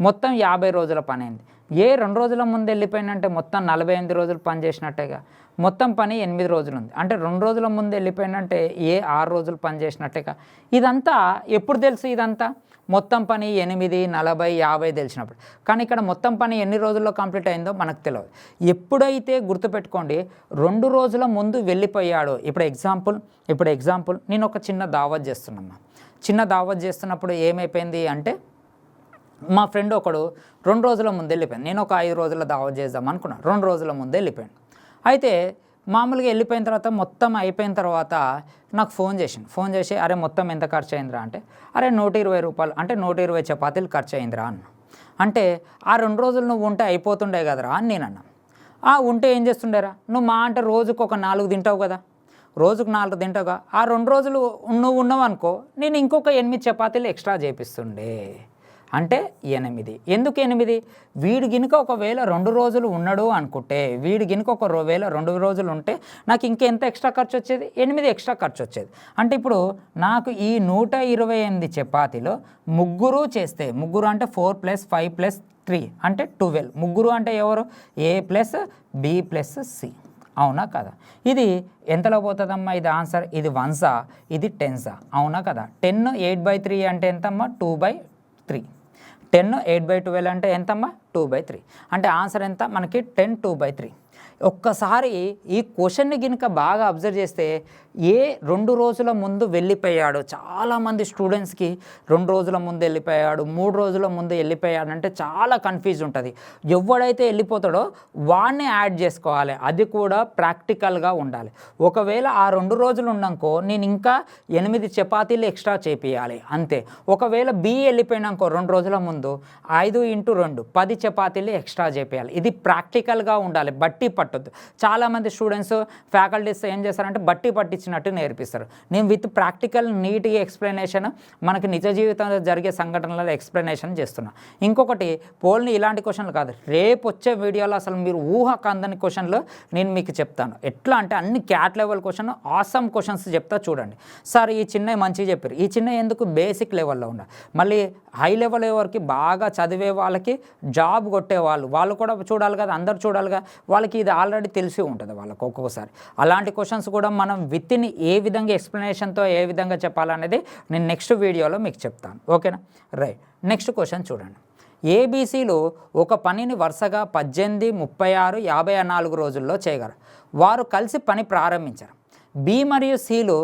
మొత్తం 50 రోజుల పని అయింది. ఏ 2 రోజుల ముందు వెళ్ళిపోయిందంటే మొత్తం 48 రోజులు పని చేసినట్టేగా, మొత్తం పని 8 రోజులు ఉంది. అంటే 2 రోజుల ముందు వెళ్ళిపోయిందంటే ఏ 6 రోజులు పని చేసినట్టేగా. ఇదంతా ఎప్పుడు తెలుసు? ఇదంతా మొత్తం పని 8, 40, 50 తెలిసినప్పుడు. కానీ ఇక్కడ మొత్తం పని ఎన్ని రోజుల్లో కంప్లీట్ అయిందో మనకు తెలియదు. ఎప్పుడైతే గుర్తుపెట్టుకోండి 2 రోజుల ముందు వెళ్ళిపోయాడో, ఇప్పుడు ఎగ్జాంపుల్ నేను ఒక చిన్న దావత్ చేస్తున్నామ్మా. చిన్న దావత్ చేస్తున్నప్పుడు ఏమైపోయింది అంటే మా ఫ్రెండ్ ఒకడు 2 రోజుల ముందు వెళ్ళిపోయాను. నేను ఒక 5 రోజుల దావత్ చేద్దాం అనుకున్నాను. 2 రోజుల ముందు వెళ్ళిపోయాను. అయితే మామూలుగా వెళ్ళిపోయిన తర్వాత మొత్తం అయిపోయిన తర్వాత నాకు ఫోన్ చేసి అరే మొత్తం ఎంత ఖర్చు అయిందిరా అంటే, అరే 120 రూపాయలు, అంటే 120 చపాతీలు ఖర్చు అయిందిరా అన్న. అంటే ఆ 2 రోజులు నువ్వు ఉంటే అయిపోతుండే కదరా అని నేను అన్నా. ఉంటే ఏం చేస్తుండేరా నువ్వు? మా అంటే రోజుకు ఒక 4 తింటావు కదా, రోజుకు 4 తింటావుగా. ఆ 2 రోజులు నువ్వు ఉన్నావు అనుకో, నేను ఇంకొక 8 చపాతీలు ఎక్స్ట్రా చేపిస్తుండే. అంటే 8. ఎందుకు 8? వీడు గినుక ఒకవేళ 2 రోజులు ఉన్నాడు అనుకుంటే, వీడు గినుక ఒకవేళ 2 రోజులు ఉంటే నాకు ఇంకెంత ఎక్స్ట్రా ఖర్చు వచ్చేది? 8 ఎక్స్ట్రా ఖర్చు వచ్చేది. అంటే ఇప్పుడు నాకు ఈ 128 చపాతీలో ముగ్గురు చేస్తే, ముగ్గురు అంటే 4 + 5 + 3 అంటే 12. ముగ్గురు అంటే ఎవరు? A + B + C. అవునా కదా? ఇది ఎంతలో పోతుందమ్మా? ఇది ఆన్సర్. ఇది 1సా, ఇది 10సా? అవునా కదా? 10 8/3 అంటే ఎంతమ్మా? 2/3. 10 8/12 అంటే ఎంతమ్మా? 2/3. అంటే ఆన్సర్ ఎంత మనకి? 10 2/3. ఒక్కసారి ఈ క్వశ్చన్ని గినుక బాగా అబ్జర్వ్ చేస్తే, ఏ 2 రోజుల ముందు వెళ్ళిపోయాడు, చాలామంది స్టూడెంట్స్కి 2 రోజుల ముందు వెళ్ళిపోయాడు, 3 రోజుల ముందు వెళ్ళిపోయాడు అంటే చాలా కన్ఫ్యూజ్ ఉంటుంది. ఎవడైతే వెళ్ళిపోతాడో వాడిని యాడ్ చేసుకోవాలి, అది కూడా ప్రాక్టికల్గా ఉండాలి. ఒకవేళ ఆ 2 రోజులు ఉన్నాకో నేను ఇంకా 8 చపాతీలు ఎక్స్ట్రా చేపియాలి అంతే. ఒకవేళ బి వెళ్ళిపోయినాకో 2 రోజుల ముందు 5 × 2 10 చపాతీలు ఎక్స్ట్రా చేపియాలి. ఇది ప్రాక్టికల్గా ఉండాలి, బట్టి పట్టొద్దు. చాలామంది స్టూడెంట్స్ ఫ్యాకల్టీస్ ఏం చేస్తారంటే బట్టి పట్టించినట్టు నేర్పిస్తారు. నేను విత్ ప్రాక్టికల్ నీట్గా ఎక్స్ప్లెనేషన్, మనకి నిజ జీవితంలో జరిగే సంఘటనలలో ఎక్స్ప్లెనేషన్ చేస్తున్నా. ఇంకొకటి, పోల్ని ఇలాంటి క్వశ్చన్లు కాదు, రేపు వచ్చే వీడియోలో అసలు మీరు ఊహకు అందని క్వశ్చన్లు నేను మీకు చెప్తాను. ఎట్లా అంటే అన్ని cat level question, awesome questions చెప్తా చూడండి. సార్ ఈ చిన్న మంచిగా చెప్పారు, ఈ చిన్న ఎందుకు? బేసిక్ లెవెల్లో ఉండాలి. మళ్ళీ హై లెవెల్ ఎవరికి బాగా చదివే వాళ్ళకి, జాబ్ కొట్టే వాళ్ళు కూడా చూడాలి కదా, అందరు చూడాలిగా, వాళ్ళకి ఇది ఆల్రెడీ తెలిసి ఉంటుంది వాళ్ళకి ఒక్కొక్కసారి. అలాంటి క్వశ్చన్స్ కూడా మనం విత్ని ఏ విధంగా ఎక్స్ప్లెనేషన్తో ఏ విధంగా చెప్పాలనేది నేను నెక్స్ట్ వీడియోలో మీకు చెప్తాను. ఓకేనా? రైట్. నెక్స్ట్ క్వశ్చన్ చూడండి. ఏబీసీలు ఒక పనిని వరుసగా 18, 36, 54 రోజుల్లో చేయగలరు. వారు కలిసి పని ప్రారంభించారు. బి మరియు సిలు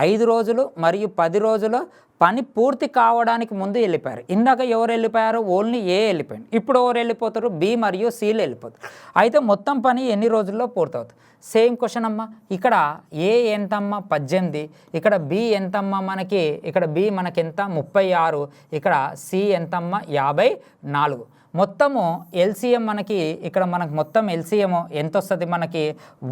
5 రోజులు మరియు 10 రోజులు పని పూర్తి కావడానికి ముందు వెళ్ళిపోయారు. ఇందాక ఎవరు వెళ్ళిపోయారు? ఓన్లీ ఏ వెళ్ళిపోయింది. ఇప్పుడు ఎవరు వెళ్ళిపోతారు? బి మరియు సిలు వెళ్ళిపోతారు. అయితే మొత్తం పని ఎన్ని రోజుల్లో పూర్తవుతుంది? సేమ్ క్వశ్చన్ అమ్మ. ఇక్కడ ఏ ఎంతమ్మా? 18. ఇక్కడ బి ఎంతమ్మా మనకి? ఇక్కడ బి మనకి ఎంత? 36. ఇక్కడ సి ఎంతమ్మా? 54. మొత్తము ఎల్సిఎం మనకి ఇక్కడ మొత్తం ఎల్సిఎం ఎంత వస్తుంది మనకి?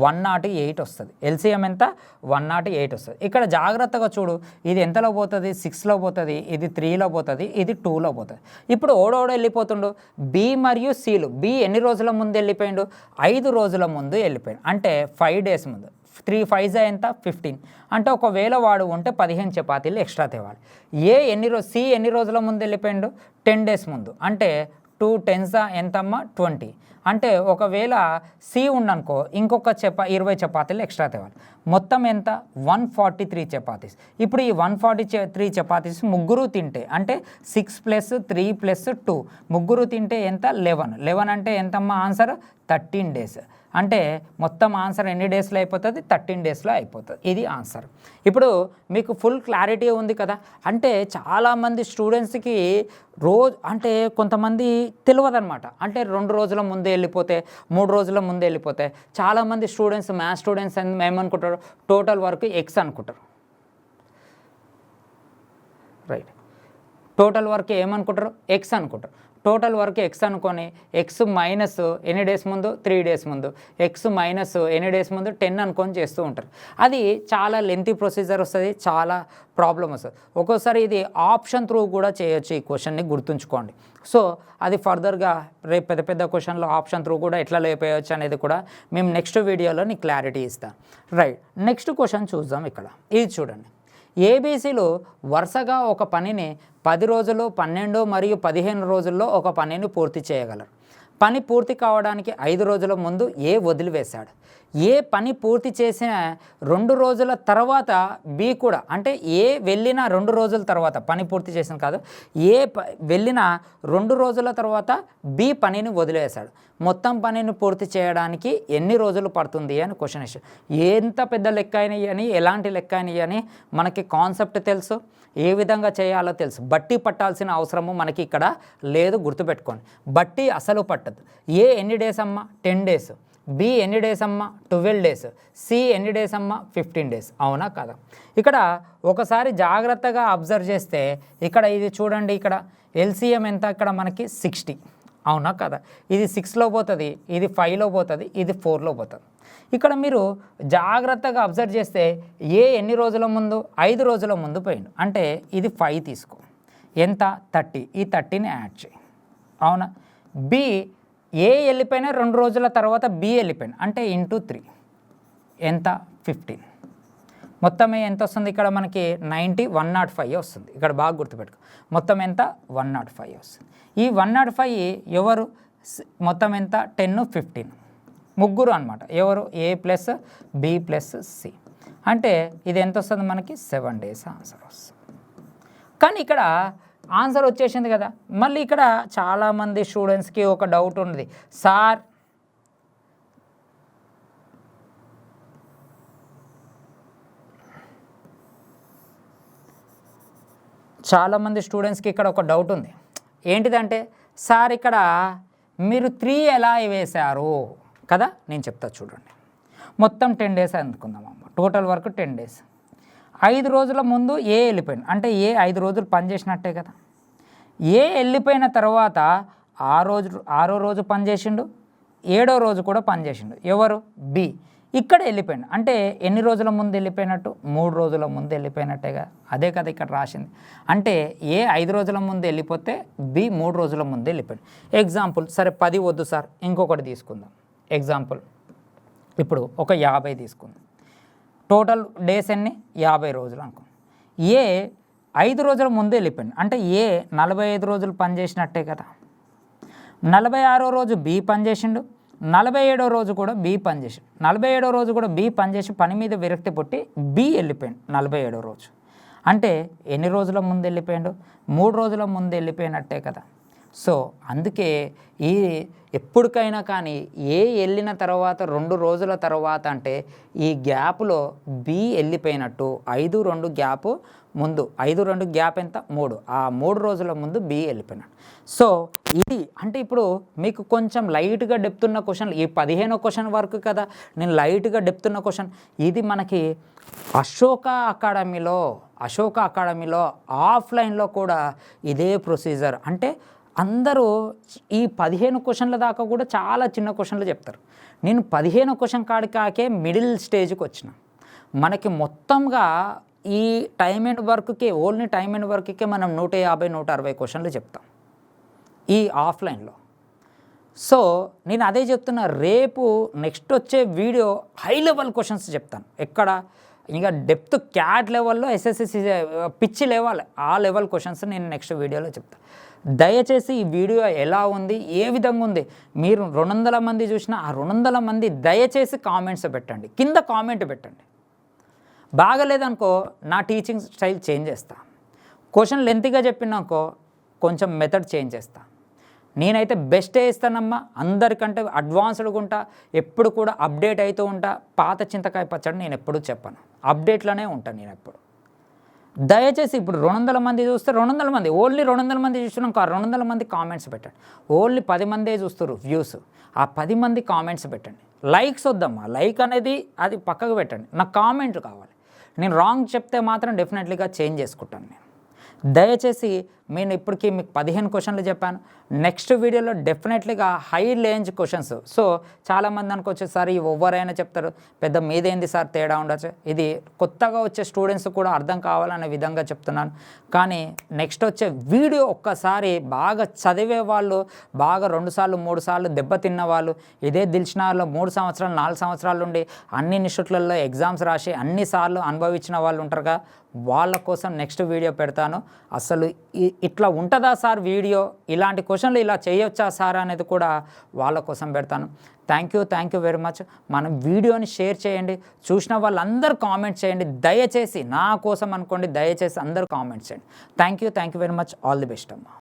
108 వస్తుంది. ఎల్సిఎం ఎంత? 108 వస్తుంది. ఇక్కడ జాగ్రత్తగా చూడు, ఇది ఎంతలో పోతుంది? 6లో పోతుంది, ఇది 3లో పోతుంది, ఇది 2లో పోతుంది. ఇప్పుడు ఓడోడ వెళ్ళిపోతుండు. బి మరియు సిలు. బి ఎన్ని రోజుల ముందు వెళ్ళిపోయిండు? 5 రోజుల ముందు వెళ్ళిపోయాడు, అంటే 5 డేస్ ముందు. 3 5 ఎంత? 15. అంటే ఒకవేళ వాడు ఉంటే 15 చపాతీలు ఎక్స్ట్రా తేవాలి. సి ఎన్ని రోజుల ముందు వెళ్ళిపోయిండు? 10 డేస్ ముందు, అంటే 2 10s ఎంతమ్మా? 20. అంటే ఒకవేళ సి ఉండనుకో ఇంకొక 20 చపాతీలు ఎక్స్ట్రా తేవాలి. మొత్తం ఎంత? 143 చపాతీస్. ఇప్పుడు ఈ 143 చపాతీస్ ముగ్గురు తింటే, అంటే 6 + 3 + 2 ముగ్గురు తింటే ఎంత? 11 అంటే ఎంతమ్మా ఆన్సర్? 13 డేస్. అంటే మొత్తం ఆన్సర్ ఎన్ని డేస్లో అయిపోతుంది? 13 డేస్లో అయిపోతుంది. ఇది ఆన్సర్. ఇప్పుడు మీకు ఫుల్ క్లారిటీ ఉంది కదా. అంటే చాలామంది స్టూడెంట్స్కి అంటే కొంతమంది తెలియదన్నమాట. అంటే 2 రోజుల ముందే వెళ్ళిపోతే, 3 రోజుల ముందే వెళ్ళిపోతే, చాలామంది స్టూడెంట్స్, మ్యాథ్స్ స్టూడెంట్స్ ఏమనుకుంటారు? టోటల్ వర్క్ ఎక్స్ అనుకుంటారు. రైట్. టోటల్ వర్క్ ఏమనుకుంటారు? ఎక్స్ అనుకుంటారు. టోటల్ వర్క్ ఎక్స్ అనుకొని ఎక్స్ మైనస్ ఎన్ని డేస్ ముందు? 3 డేస్ ముందు. ఎక్స్ మైనస్ ఎన్ని డేస్ ముందు? 10 అనుకొని చేస్తూ ఉంటారు. అది చాలా లెంతీ ప్రొసీజర్ వస్తుంది, చాలా ప్రాబ్లం వస్తుంది. ఒక్కోసారి ఇది ఆప్షన్ త్రూ కూడా చేయొచ్చు. ఈ క్వశ్చన్ని గుర్తుంచుకోండి. సో అది ఫర్దర్గా రేపు పెద్ద పెద్ద క్వశ్చన్లో ఆప్షన్ త్రూ కూడా ఎట్లా లేపేయచ్చు అనేది కూడా మేము నెక్స్ట్ వీడియోలో నీకు క్లారిటీ ఇస్తాను. రైట్. నెక్స్ట్ క్వశ్చన్ చూద్దాం. ఇక్కడ ఇది చూడండి. ఏబీసీలు వరుసగా ఒక పనిని 10 రోజులు, 12 మరియు 15 రోజుల్లో ఒక పనిని పూర్తి చేయగలరు. పని పూర్తి కావడానికి 5 రోజుల ముందు ఏ వదిలివేశాడు. ఏ పని పూర్తి చేసిన 2 రోజుల తర్వాత బి కూడా, అంటే ఏ వెళ్ళిన 2 రోజుల తర్వాత, పని పూర్తి చేసిన కాదు, వెళ్ళిన 2 రోజుల తర్వాత బి పనిని వదిలేశాడు. మొత్తం పనిని పూర్తి చేయడానికి ఎన్ని రోజులు పడుతుంది అని క్వశ్చన్ ఇచ్చాడు. ఎంత పెద్ద లెక్క అయినాయని, ఎలాంటి లెక్క అయినాయని మనకి కాన్సెప్ట్ తెలుసు, ఏ విధంగా చేయాలో తెలుసు. బట్టి పట్టాల్సిన అవసరము మనకి ఇక్కడ లేదు, గుర్తుపెట్టుకోండి. బట్టి అసలు పట్టదు. ఏ ఎన్ని డేస్ అమ్మా? 10 డేస్. బి ఎన్ని డేస్ అమ్మా? 12 డేస్. సి ఎన్ని డేస్ అమ్మా? 15 డేస్. అవునా కదా? ఇక్కడ ఒకసారి జాగ్రత్తగా అబ్జర్వ్ చేస్తే ఇక్కడ ఇది చూడండి. ఇక్కడ ఎల్సిఎం ఎంత? ఇక్కడ మనకి 60. అవునా కదా? ఇది 6లో పోతుంది, ఇది 5లో పోతుంది, ఇది 4లో పోతుంది. ఇక్కడ మీరు జాగ్రత్తగా అబ్జర్వ్ చేస్తే ఏ ఎన్ని రోజుల ముందు? 5 రోజుల ముందు పోయిండు, అంటే ఇది 5 తీసుకో. ఎంత 30, ఈ 30ని యాడ్ చేయి, అవునా. బి ఏ వెళ్ళిపోయినా 2 రోజుల తర్వాత బి వెళ్ళిపోయినా అంటే ఇంటూ 3 ఎంత 15. మొత్తం ఎంత వస్తుంది ఇక్కడ మనకి 90, 105 వస్తుంది. ఇక్కడ బాగా గుర్తుపెట్టుకో, మొత్తం ఎంత 105 వస్తుంది. ఈ 105 ఎవరు మొత్తం ఎంత 10, 15 ముగ్గురు అనమాట. ఎవరు ఏ ప్లస్ బి ప్లస్ సి. అంటే ఇది ఎంత వస్తుంది మనకి 7 days ఆన్సర్ వస్తుంది. కానీ ఇక్కడ ఆన్సర్ వచ్చేసింది కదా. మళ్ళీ ఇక్కడ చాలామంది స్టూడెంట్స్కి ఒక డౌట్ ఉంది, సార్ చాలామంది స్టూడెంట్స్కి ఇక్కడ ఒక డౌట్ ఉంది. ఏంటిదంటే సార్ ఇక్కడ మీరు 3 ఎలా వేశారు కదా. నేను చెప్తా చూడండి. మొత్తం 10 days అనుకుందాం అమ్మ, టోటల్ వర్క్ 10 days. 5 రోజుల ముందు ఏ వెళ్ళిపోయింది అంటే ఏ 5 రోజులు పనిచేసినట్టే కదా. ఏ వెళ్ళిపోయిన తర్వాత 6వ రోజు పనిచేసిండు, 7వ రోజు కూడా పనిచేసిండు. ఎవరు బి. ఇక్కడ వెళ్ళిపోయింది అంటే ఎన్ని రోజుల ముందు వెళ్ళిపోయినట్టు 3 రోజుల ముందు వెళ్ళిపోయినట్టేగా. అదే కదా ఇక్కడ రాసింది. అంటే ఏ 5 రోజుల ముందు వెళ్ళిపోతే బి 3 రోజుల ముందు వెళ్ళిపోయింది. ఎగ్జాంపుల్ సరే 10 వద్దు సార్, ఇంకొకటి తీసుకుందాం. ఎగ్జాంపుల్ ఇప్పుడు ఒక 50 తీసుకుందాం. టోటల్ డేస్ ఎన్ని 50 రోజులు అనుకో. ఏ 5 రోజుల ముందు వెళ్ళిపోయింది అంటే ఏ 45 రోజులు పనిచేసినట్టే కదా. 46వ రోజు బి పనిచేసిండు, 47వ రోజు కూడా బి పనిచేసిండు. 47వ రోజు కూడా బి పనిచేసి పని మీద విరక్తి పుట్టి బి వెళ్ళిపోయింది 47వ రోజు. అంటే ఎన్ని రోజుల ముందు వెళ్ళిపోయాడు 3 రోజుల ముందు వెళ్ళిపోయినట్టే కదా. సో అందుకే ఈ ఎప్పటికైనా కానీ ఏ వెళ్ళిన తర్వాత 2 రోజుల తర్వాత అంటే ఈ గ్యాప్లో బి వెళ్ళిపోయినట్టు 5-2 గ్యాప్ ముందు 5-2 గ్యాప్ ఎంత 3, ఆ 3 రోజుల ముందు బి వెళ్ళిపోయినాడు. సో ఇది అంటే ఇప్పుడు మీకు కొంచెం లైట్గా డెప్త్ ఉన్న క్వశ్చన్, ఈ 15వ క్వశ్చన్ వరకు కదా నేను లైట్గా డెప్త్ ఉన్న క్వశ్చన్. ఇది మనకి అశోక అకాడమీలో ఆఫ్లైన్లో కూడా ఇదే ప్రొసీజర్. అంటే అందరూ ఈ 15 క్వశ్చన్ల దాకా కూడా చాలా చిన్న క్వశ్చన్లు చెప్తారు. నేను 15 క్వశ్చన్ కాడికాకే మిడిల్ స్టేజ్కి వచ్చిన. మనకి మొత్తంగా ఈ టైమ్ అండ్ వర్క్కి ఓన్లీ టైమ్ అండ్ వర్క్కి మనం 150-160 క్వశ్చన్లు చెప్తాం ఈ ఆఫ్లైన్లో. సో నేను అదే చెప్తున్నా, రేపు నెక్స్ట్ వచ్చే వీడియో హై లెవెల్ క్వశ్చన్స్ చెప్తాను. ఎక్కడ ఇంకా డెప్త్ క్యాట్ లెవెల్లో ఎస్ఎస్సి పిచ్చి లెవెల్ ఆ లెవెల్ క్వశ్చన్స్ నేను నెక్స్ట్ వీడియోలో చెప్తాను. దయచేసి ఈ వీడియో ఎలా ఉంది, ఏ విధంగా ఉంది, మీరు 200 మంది చూసినా ఆ 200 మంది దయచేసి కామెంట్స్ పెట్టండి, కింద కామెంట్ పెట్టండి. బాగలేదనుకో నా టీచింగ్ స్టైల్ చేంజ్ చేస్తా. క్వశ్చన్ లెంతీగా చెప్పినాకో కొంచెం మెథడ్ చేంజ్ చేస్తా. నేనైతే బెస్టే ఇస్తానమ్మా, అందరికంటే అడ్వాన్స్డ్గా ఉంటా, ఎప్పుడు కూడా అప్డేట్ అవుతూ ఉంటా. పాత చింతకాయ పచ్చడి నేను ఎప్పుడూ చెప్పను, అప్డేట్లోనే ఉంటాను నేను ఎప్పుడు. దయచేసి ఇప్పుడు 200 మంది చూస్తే 200 మంది ఓన్లీ 200 మంది చూస్తున్నాం, 200 మంది కామెంట్స్ పెట్టండి. ఓన్లీ 10 మందే చూస్తారు వ్యూస్, ఆ 10 మంది కామెంట్స్ పెట్టండి. లైక్స్ వద్దమ్మా, లైక్ అనేది అది పక్కకు పెట్టండి, నాకు కామెంట్ కావాలి. నేను రాంగ్ చెప్తే మాత్రం డెఫినెట్లీగా చేంజ్ చేసుకుంటాను నేను. దయచేసి నేను ఇప్పటికీ మీకు 15 క్వశ్చన్లు చెప్పాను. నెక్స్ట్ వీడియోలో డెఫినెట్లీగా హై రేంజ్ క్వశ్చన్స్. సో చాలామంది అనుకోవచ్చు సార్ ఎవరైనా చెప్తారు, పెద్ద మీదేంది సార్ తేడా ఉండొచ్చు. ఇది కొత్తగా వచ్చే స్టూడెంట్స్ కూడా అర్థం కావాలనే విధంగా చెప్తున్నాను. కానీ నెక్స్ట్ వచ్చే వీడియో ఒక్కసారి బాగా చదివే వాళ్ళు, బాగా 2 సార్లు 3 సార్లు దెబ్బతిన్న వాళ్ళు, ఇదే దిల్షనార్లో 3 సంవత్సరాలు 4 సంవత్సరాలు ఉండి అన్ని ఇన్స్టిట్యూట్లలో ఎగ్జామ్స్ రాసి అన్నిసార్లు అనుభవించిన వాళ్ళు ఉంటారుగా, వాళ్ళ కోసం నెక్స్ట్ వీడియో పెడతాను. అసలు ఇట్లా ఉంటుందా సార్ వీడియో, ఇలాంటి క్వశ్చన్లు ఇలా చేయొచ్చా సార్ అనేది కూడా వాళ్ళ కోసం పెడతాను. Thank you very much. మనం వీడియోని షేర్ చేయండి, చూసిన వాళ్ళందరూ కామెంట్ చేయండి. దయచేసి నా కోసం అనుకోండి, దయచేసి అందరూ కామెంట్ చేయండి. Thank you very much. All the best అమ్మా.